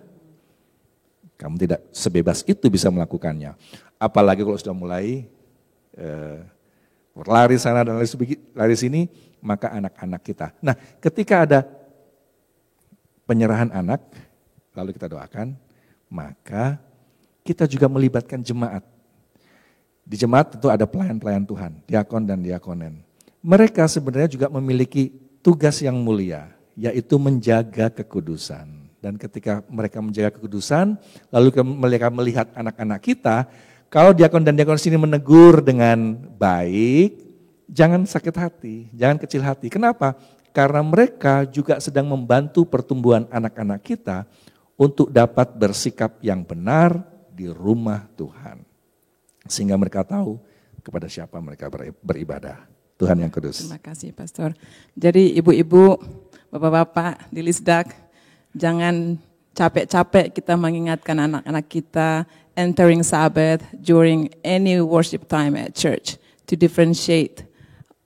B: Kamu tidak sebebas itu bisa melakukannya. Apalagi kalau sudah mulai berlari sana dan lari sini, maka anak-anak kita. Nah, ketika ada penyerahan anak, lalu kita doakan, maka kita juga melibatkan jemaat. Di jemaat tentu ada pelayan-pelayan Tuhan, diakon dan diakonen. Mereka sebenarnya juga memiliki tugas yang mulia, yaitu menjaga kekudusan. Dan ketika mereka menjaga kekudusan, lalu mereka melihat anak-anak kita, kalau diakon dan diakon sini menegur dengan baik, jangan sakit hati, jangan kecil hati. Kenapa? Karena mereka juga sedang membantu pertumbuhan anak-anak kita untuk dapat bersikap yang benar di rumah Tuhan. Sehingga mereka tahu kepada siapa mereka beribadah. Tuhan yang kudus.
A: Terima kasih Pastor. Jadi ibu-ibu, bapak-bapak di Lisdak, jangan capek-capek kita mengingatkan anak-anak kita entering Sabbath during any worship time at church to differentiate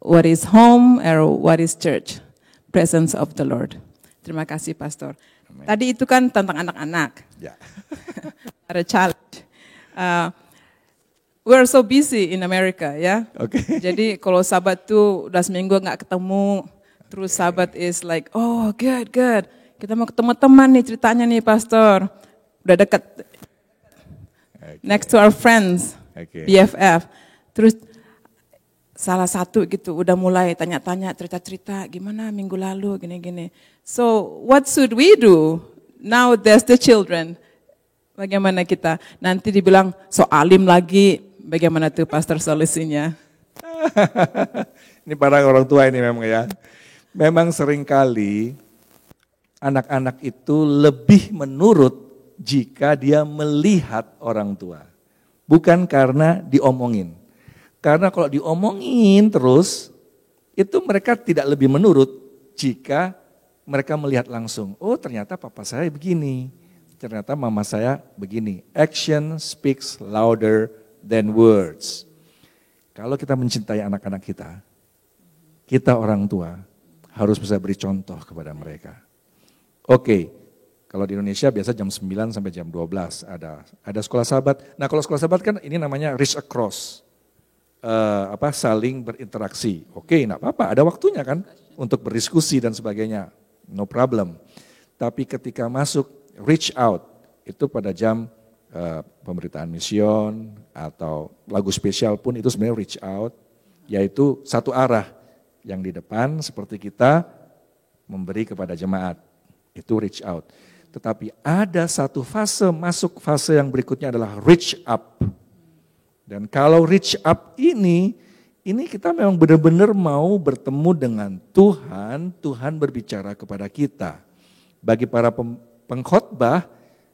A: what is home or what is church, presence of the Lord. Terima kasih, Pastor.
B: Amen.
A: Tadi itu kan tentang anak-anak.
B: Ya.
A: Ada challenge. We're so busy in America, ya.
B: Oke.
A: Jadi kalau Sabat tuh udah seminggu nggak ketemu, terus Sabat is like, oh good. Kita mau ketemu teman nih ceritanya nih, Pastor. Udah dekat. Next to our friends, BFF. Terus salah satu gitu udah mulai tanya-tanya cerita-cerita gimana minggu lalu gini-gini. So what should we do? Now there's the children. Bagaimana kita? Nanti dibilang so alim lagi. Bagaimana tuh Pastor solusinya?
B: Ini para orang tua ini memang ya. Memang seringkali anak-anak itu lebih menurut jika dia melihat orang tua. Bukan karena diomongin. Karena kalau diomongin terus, itu mereka tidak lebih menurut jika mereka melihat langsung. Oh ternyata papa saya begini, ternyata mama saya begini. Action speaks louder than words. Kalau kita mencintai anak-anak kita orang tua harus bisa beri contoh kepada mereka. Oke, kalau di Indonesia biasa jam 9 sampai jam 12 ada sekolah sahabat. Nah kalau sekolah sahabat kan ini namanya reach across. Saling berinteraksi. Oke, enggak apa-apa, ada waktunya kan untuk berdiskusi dan sebagainya. No problem. Tapi ketika masuk reach out itu pada jam pemberitaan mision atau lagu spesial pun itu sebenarnya reach out, yaitu satu arah yang di depan seperti kita memberi kepada jemaat. Itu reach out. Tetapi ada satu fase, masuk fase yang berikutnya adalah reach up. Dan kalau reach up ini kita memang benar-benar mau bertemu dengan Tuhan, Tuhan berbicara kepada kita. Bagi para pengkhotbah,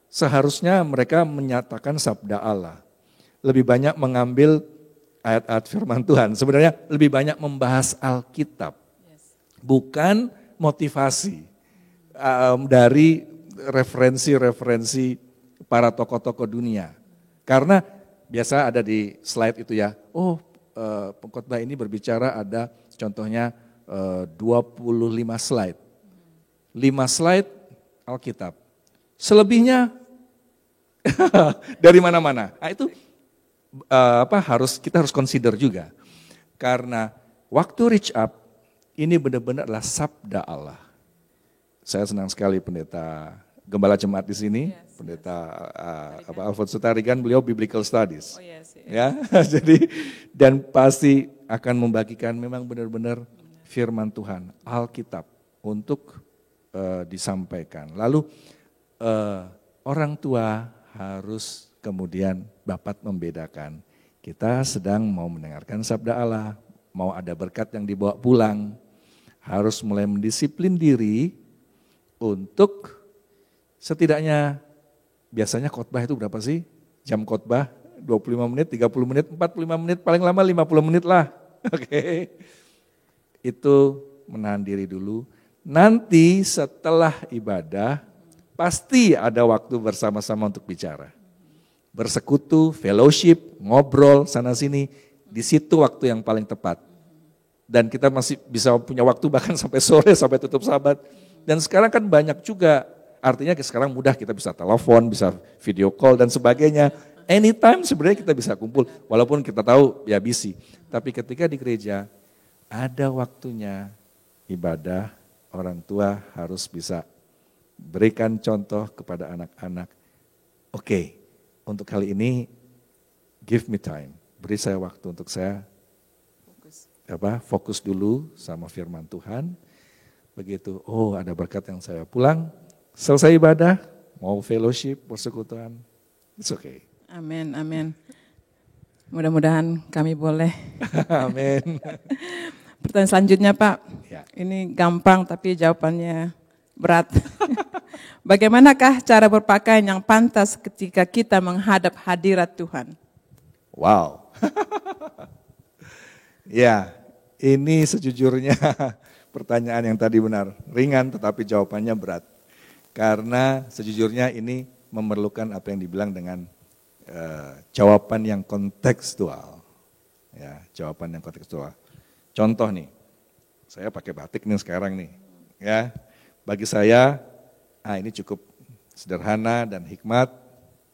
B: seharusnya mereka menyatakan sabda Allah. Lebih banyak mengambil ayat-ayat firman Tuhan, sebenarnya lebih banyak membahas Alkitab. Bukan motivasi dari referensi-referensi para tokoh-tokoh dunia. Karena biasa ada di slide itu ya, pengkhotbah ini berbicara ada contohnya 25 slide. 5 slide Alkitab. Selebihnya dari mana-mana. Nah, itu kita harus consider juga. Karena waktu reach up ini benar-benar adalah sabda Allah. Saya senang sekali pendeta Gembala Jemaat di sini, pendeta Alfonso Tarigan, beliau Biblical Studies. Ya, jadi dan pasti akan membagikan memang benar-benar firman Tuhan, Alkitab untuk disampaikan. Lalu orang tua harus kemudian dapat membedakan. Kita sedang mau mendengarkan sabda Allah, mau ada berkat yang dibawa pulang, harus mulai mendisiplin diri untuk setidaknya biasanya khotbah itu berapa sih? Jam khotbah 25 menit, 30 menit, 45 menit, paling lama 50 menit lah. Oke. Itu menahan diri dulu. Nanti setelah ibadah pasti ada waktu bersama-sama untuk bicara. Bersekutu, fellowship, ngobrol sana sini, di situ waktu yang paling tepat. Dan kita masih bisa punya waktu bahkan sampai sore, sampai tutup Sabat. Dan sekarang kan banyak juga, artinya sekarang mudah kita bisa telepon, bisa video call dan sebagainya. Anytime sebenarnya kita bisa kumpul, walaupun kita tahu ya busy. Tapi ketika di gereja ada waktunya ibadah, orang tua harus bisa berikan contoh kepada anak-anak. Oke, untuk kali ini give me time, beri saya waktu untuk saya fokus dulu sama firman Tuhan. Begitu, ada berkat yang saya pulang, selesai ibadah, mau fellowship, persekutuan, it's okay.
A: Amin, amin. Mudah-mudahan kami boleh.
B: Amin.
A: Pertanyaan selanjutnya Pak,
B: Ya.
A: Ini gampang tapi jawabannya berat. Bagaimanakah cara berpakaian yang pantas ketika kita menghadap hadirat Tuhan?
B: Wow. Ya, ini sejujurnya pertanyaan yang tadi benar, ringan tetapi jawabannya berat. Karena sejujurnya ini memerlukan apa yang dibilang dengan jawaban yang kontekstual. Ya, jawaban yang kontekstual. Contoh nih, saya pakai batik nih sekarang nih. Ya, bagi saya, ini cukup sederhana dan hikmat,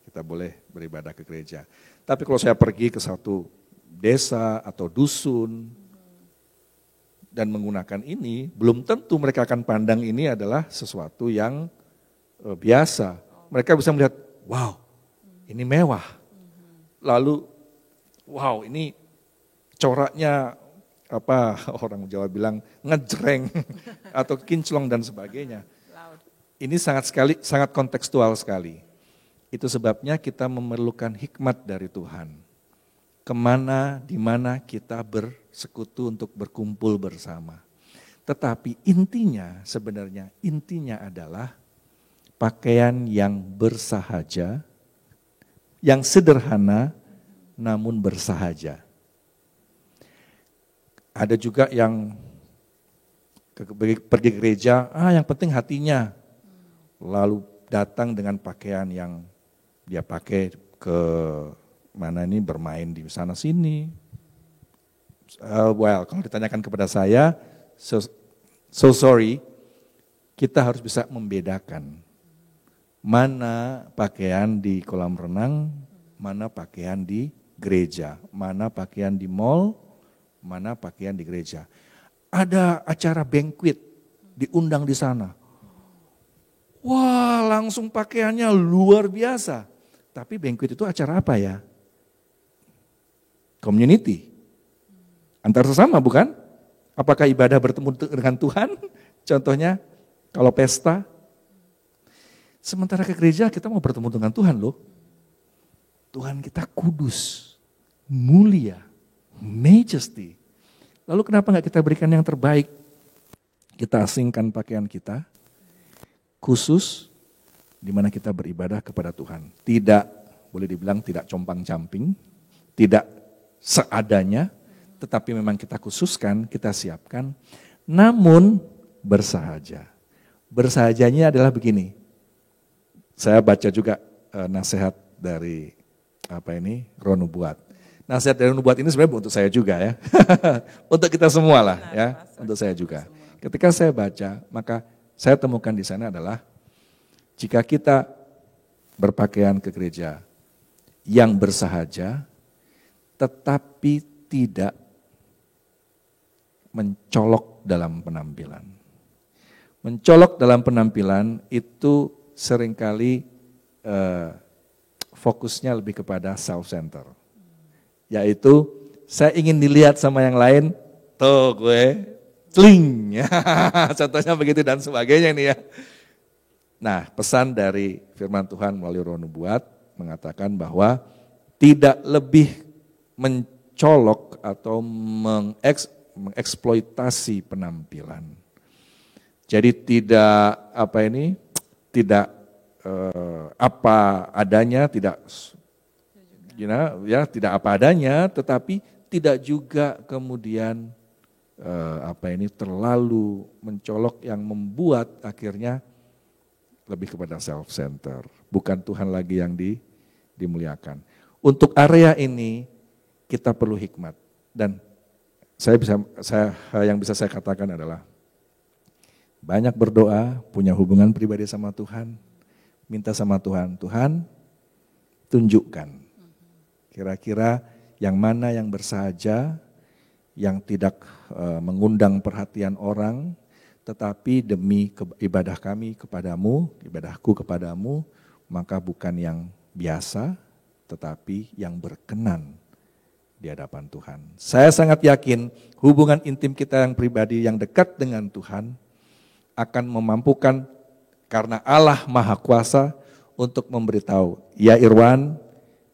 B: kita boleh beribadah ke gereja. Tapi kalau saya pergi ke satu desa atau dusun dan menggunakan ini, belum tentu mereka akan pandang ini adalah sesuatu yang biasa. Mereka bisa melihat, wow, ini mewah. Lalu, wow, ini coraknya apa orang Jawa bilang ngejreng atau kinclong dan sebagainya. Ini sangat kontekstual sekali. Itu sebabnya kita memerlukan hikmat dari Tuhan. Kemana, di mana kita bersekutu untuk berkumpul bersama. Tetapi sebenarnya intinya adalah pakaian yang bersahaja, yang sederhana namun bersahaja. Ada juga yang pergi ke gereja, yang penting hatinya. Lalu datang dengan pakaian yang dia pakai ke mana ini bermain di sana sini. Kalau ditanyakan kepada saya, so sorry, kita harus bisa membedakan mana pakaian di kolam renang, mana pakaian di gereja, mana pakaian di mall, mana pakaian di gereja. Ada acara banquet, diundang di sana. Wah, langsung pakaiannya luar biasa. Tapi banquet itu acara apa ya? Community. Antar sesama bukan? Apakah ibadah bertemu dengan Tuhan? Contohnya, kalau pesta. Sementara ke gereja kita mau bertemu dengan Tuhan loh. Tuhan kita kudus, mulia, majesty. Lalu kenapa enggak kita berikan yang terbaik? Kita asingkan pakaian kita, khusus di mana kita beribadah kepada Tuhan. Tidak, boleh dibilang tidak compang-camping, tidak seadanya, tetapi memang kita khususkan, kita siapkan, namun bersahaja. Bersahajanya adalah begini, saya baca juga nasihat dari Roh Nubuat. Nasihat dari Nubuat ini sebenarnya untuk saya juga ya, untuk kita semua lah ya, untuk saya juga. Ketika saya baca, maka saya temukan di sana adalah jika kita berpakaian ke gereja yang bersahaja, tetapi tidak mencolok dalam penampilan. Mencolok dalam penampilan itu seringkali fokusnya lebih kepada self-center. Yaitu saya ingin dilihat sama yang lain, tuh gue cling, contohnya begitu dan sebagainya nih ya. Nah, pesan dari firman Tuhan melalui Roh Nubuat mengatakan bahwa tidak lebih mencolok atau mengeksploitasi penampilan. Jadi tidak tidak apa adanya, tidak tidak apa adanya, tetapi tidak juga kemudian terlalu mencolok yang membuat akhirnya lebih kepada self-center. Bukan Tuhan lagi yang dimuliakan. Untuk area ini kita perlu hikmat. Dan yang bisa saya katakan adalah banyak berdoa, punya hubungan pribadi sama Tuhan, minta sama Tuhan, Tuhan tunjukkan kira-kira yang mana yang bersahaja, yang tidak mengundang perhatian orang, tetapi demi ibadah kami kepadamu, ibadahku kepadamu, maka bukan yang biasa, tetapi yang berkenan di hadapan Tuhan. Saya sangat yakin hubungan intim kita yang pribadi, yang dekat dengan Tuhan, akan memampukan karena Allah Maha Kuasa untuk memberitahu, ya Irwan,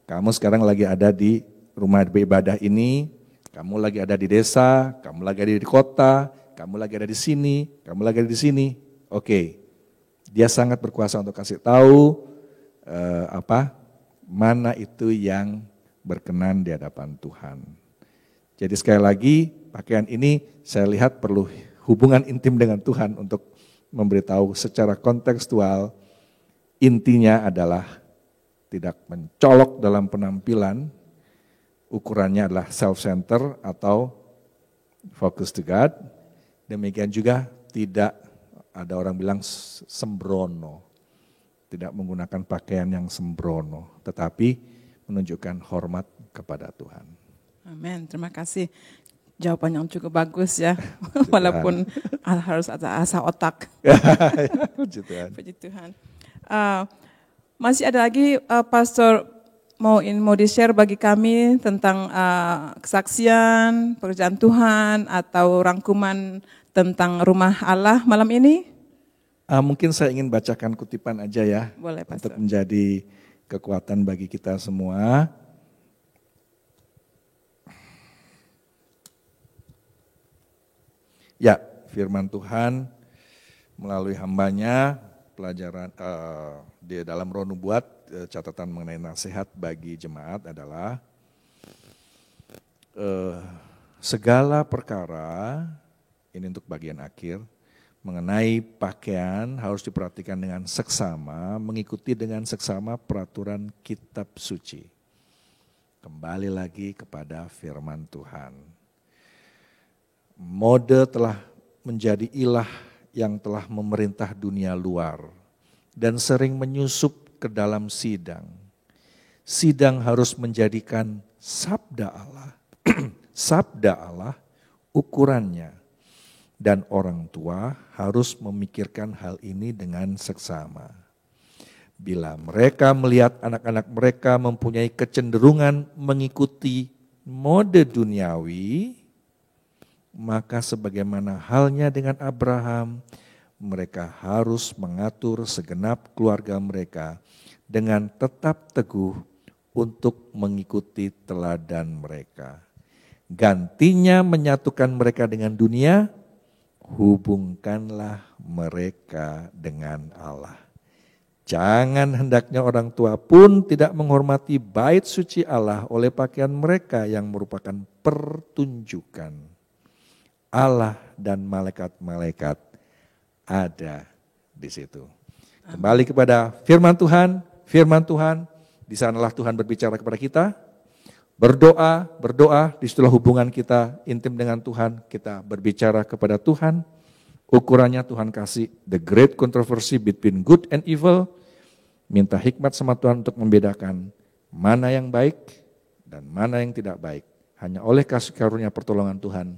B: kamu sekarang lagi ada di rumah beribadah ini, kamu lagi ada di desa, kamu lagi ada di kota, kamu lagi ada di sini, kamu lagi ada di sini. Oke, dia sangat berkuasa untuk kasih tahu mana itu yang berkenan di hadapan Tuhan. Jadi sekali lagi pakaian ini saya lihat perlu hubungan intim dengan Tuhan untuk memberitahu secara kontekstual, intinya adalah tidak mencolok dalam penampilan, ukurannya adalah self-center atau focus to God. Demikian juga tidak ada orang bilang sembrono, tidak menggunakan pakaian yang sembrono, tetapi menunjukkan hormat kepada Tuhan.
A: Amin, terima kasih. Jawaban yang cukup bagus ya, walaupun harus ada asa otak.
B: Puji Tuhan.
A: Puji Tuhan. Masih ada lagi Pastor mau di-share bagi kami tentang kesaksian, pekerjaan Tuhan atau rangkuman tentang rumah Allah malam ini?
B: Mungkin saya ingin bacakan kutipan aja ya.
A: Boleh, Pastor.
B: Untuk menjadi kekuatan bagi kita semua. Ya, firman Tuhan melalui hambanya, pelajaran di dalam Roh Nubuat, catatan mengenai nasihat bagi jemaat adalah segala perkara, ini untuk bagian akhir, mengenai pakaian harus diperhatikan dengan seksama, mengikuti dengan seksama peraturan kitab suci. Kembali lagi kepada firman Tuhan. Mode telah menjadi ilah yang telah memerintah dunia luar dan sering menyusup ke dalam sidang. Sidang harus menjadikan sabda Allah, sabda Allah ukurannya. Dan orang tua harus memikirkan hal ini dengan seksama. Bila mereka melihat anak-anak mereka mempunyai kecenderungan mengikuti mode duniawi, maka sebagaimana halnya dengan Abraham, mereka harus mengatur segenap keluarga mereka dengan tetap teguh untuk mengikuti teladan mereka. Gantinya menyatukan mereka dengan dunia, hubungkanlah mereka dengan Allah. Jangan hendaknya orang tua pun tidak menghormati bait suci Allah oleh pakaian mereka yang merupakan pertunjukan. Allah dan malaikat-malaikat ada di situ. Kembali kepada firman Tuhan, di sanalah Tuhan berbicara kepada kita. Berdoa, disitulah hubungan kita intim dengan Tuhan, kita berbicara kepada Tuhan. Ukurannya Tuhan kasih the great controversy between good and evil. Minta hikmat sama Tuhan untuk membedakan mana yang baik dan mana yang tidak baik. Hanya oleh kasih karunia pertolongan Tuhan,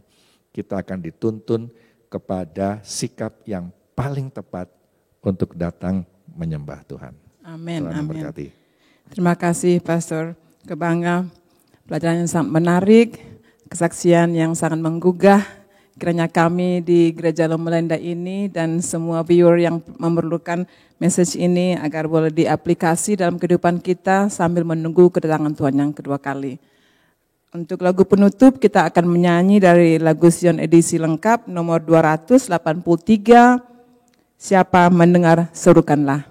B: kita akan dituntun kepada sikap yang paling tepat untuk datang menyembah Tuhan.
A: Amin,
B: Tuhan
A: amin.
B: memberkati.
A: Terima kasih Pastor Kebangga. Pelajaran yang sangat menarik, kesaksian yang sangat menggugah. Kiranya kami di Gereja Lombalenda ini dan semua viewer yang memerlukan message ini agar boleh diaplikasi dalam kehidupan kita sambil menunggu kedatangan Tuhan yang kedua kali. Untuk lagu penutup kita akan menyanyi dari lagu Sion edisi lengkap nomor 283, Siapa Mendengar Serukanlah.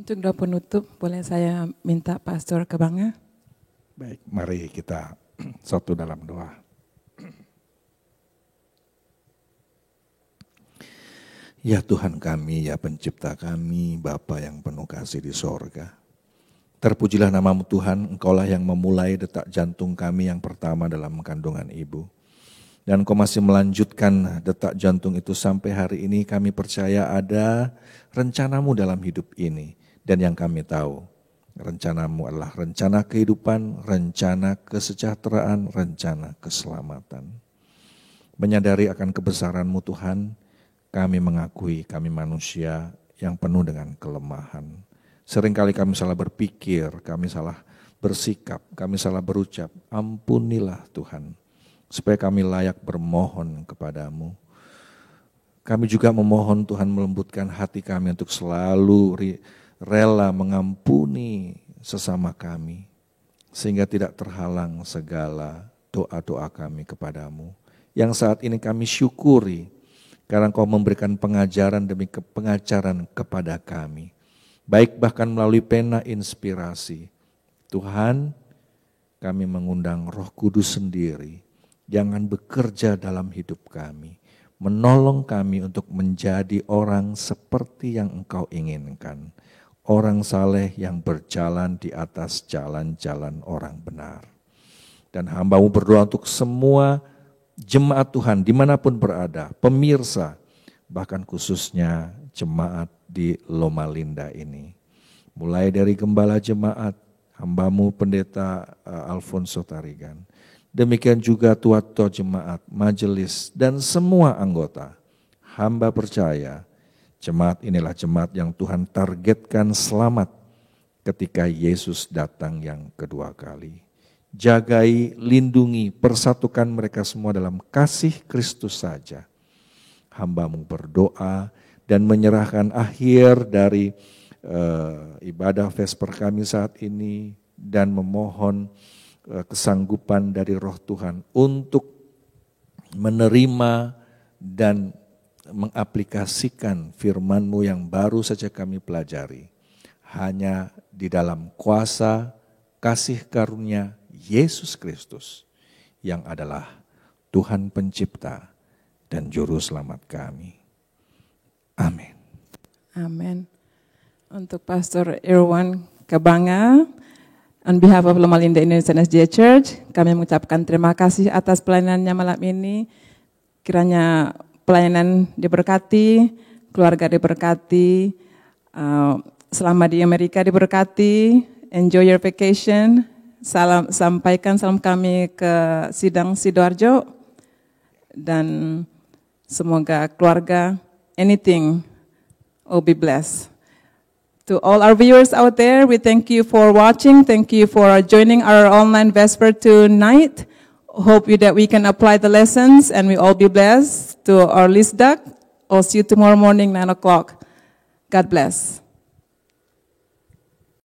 A: Untuk doa penutup, boleh saya minta Pastor Kabanga?
B: Baik, mari kita satu dalam doa. Ya Tuhan kami, ya pencipta kami, Bapa yang penuh kasih di sorga. Terpujilah namamu Tuhan, Engkaulah yang memulai detak jantung kami yang pertama dalam kandungan ibu. Dan Engkau masih melanjutkan detak jantung itu sampai hari ini. Kami percaya ada rencanamu dalam hidup ini. Dan yang kami tahu, rencanamu adalah rencana kehidupan, rencana kesejahteraan, rencana keselamatan. Menyadari akan kebesaran-Mu Tuhan, kami mengakui kami manusia yang penuh dengan kelemahan. Seringkali kami salah berpikir, kami salah bersikap, kami salah berucap. Ampunilah Tuhan, supaya kami layak bermohon kepadamu. Kami juga memohon Tuhan melembutkan hati kami untuk selalu rela mengampuni sesama kami, sehingga tidak terhalang segala doa-doa kami kepadamu. Yang saat ini kami syukuri, karena Engkau memberikan pengajaran demi pengajaran kepada kami, baik bahkan melalui pena inspirasi. Tuhan, kami mengundang Roh Kudus sendiri, jangan bekerja dalam hidup kami, menolong kami untuk menjadi orang seperti yang Engkau inginkan. Orang saleh yang berjalan di atas jalan-jalan orang benar. Dan hamba-Mu berdoa untuk semua jemaat Tuhan dimanapun berada, pemirsa, bahkan khususnya jemaat di Loma Linda ini. Mulai dari gembala jemaat, hamba-Mu Pendeta Alfonso Tarigan. Demikian juga tua-tua jemaat, majelis, dan semua anggota. Hamba percaya, jemaat inilah jemaat yang Tuhan targetkan selamat ketika Yesus datang yang kedua kali. Jagai, lindungi, persatukan mereka semua dalam kasih Kristus saja. Hamba-Mu berdoa dan menyerahkan akhir dari ibadah Vesper kami saat ini dan memohon kesanggupan dari Roh Tuhan untuk menerima dan mengaplikasikan firman-Mu yang baru saja kami pelajari. Hanya di dalam kuasa kasih karunia Yesus Kristus yang adalah Tuhan Pencipta dan Juru Selamat kami. Amin.
A: Amin. Untuk Pastor Irwan Kabanga, on behalf of Loma Linda Indonesian SDA Church, kami mengucapkan terima kasih atas pelayanannya malam ini. Kiranya pelayanan diberkati, keluarga diberkati, selama di Amerika diberkati, enjoy your vacation. Sampaikan salam kami ke Sidang Sidoarjo, dan semoga keluarga, anything, will be blessed. To all our viewers out there, we thank you for watching. Thank you for joining our online Vesper tonight. Hope that we can apply the lessons and we all be blessed. To our Lisdak, I'll see you tomorrow morning, 9 o'clock. God bless.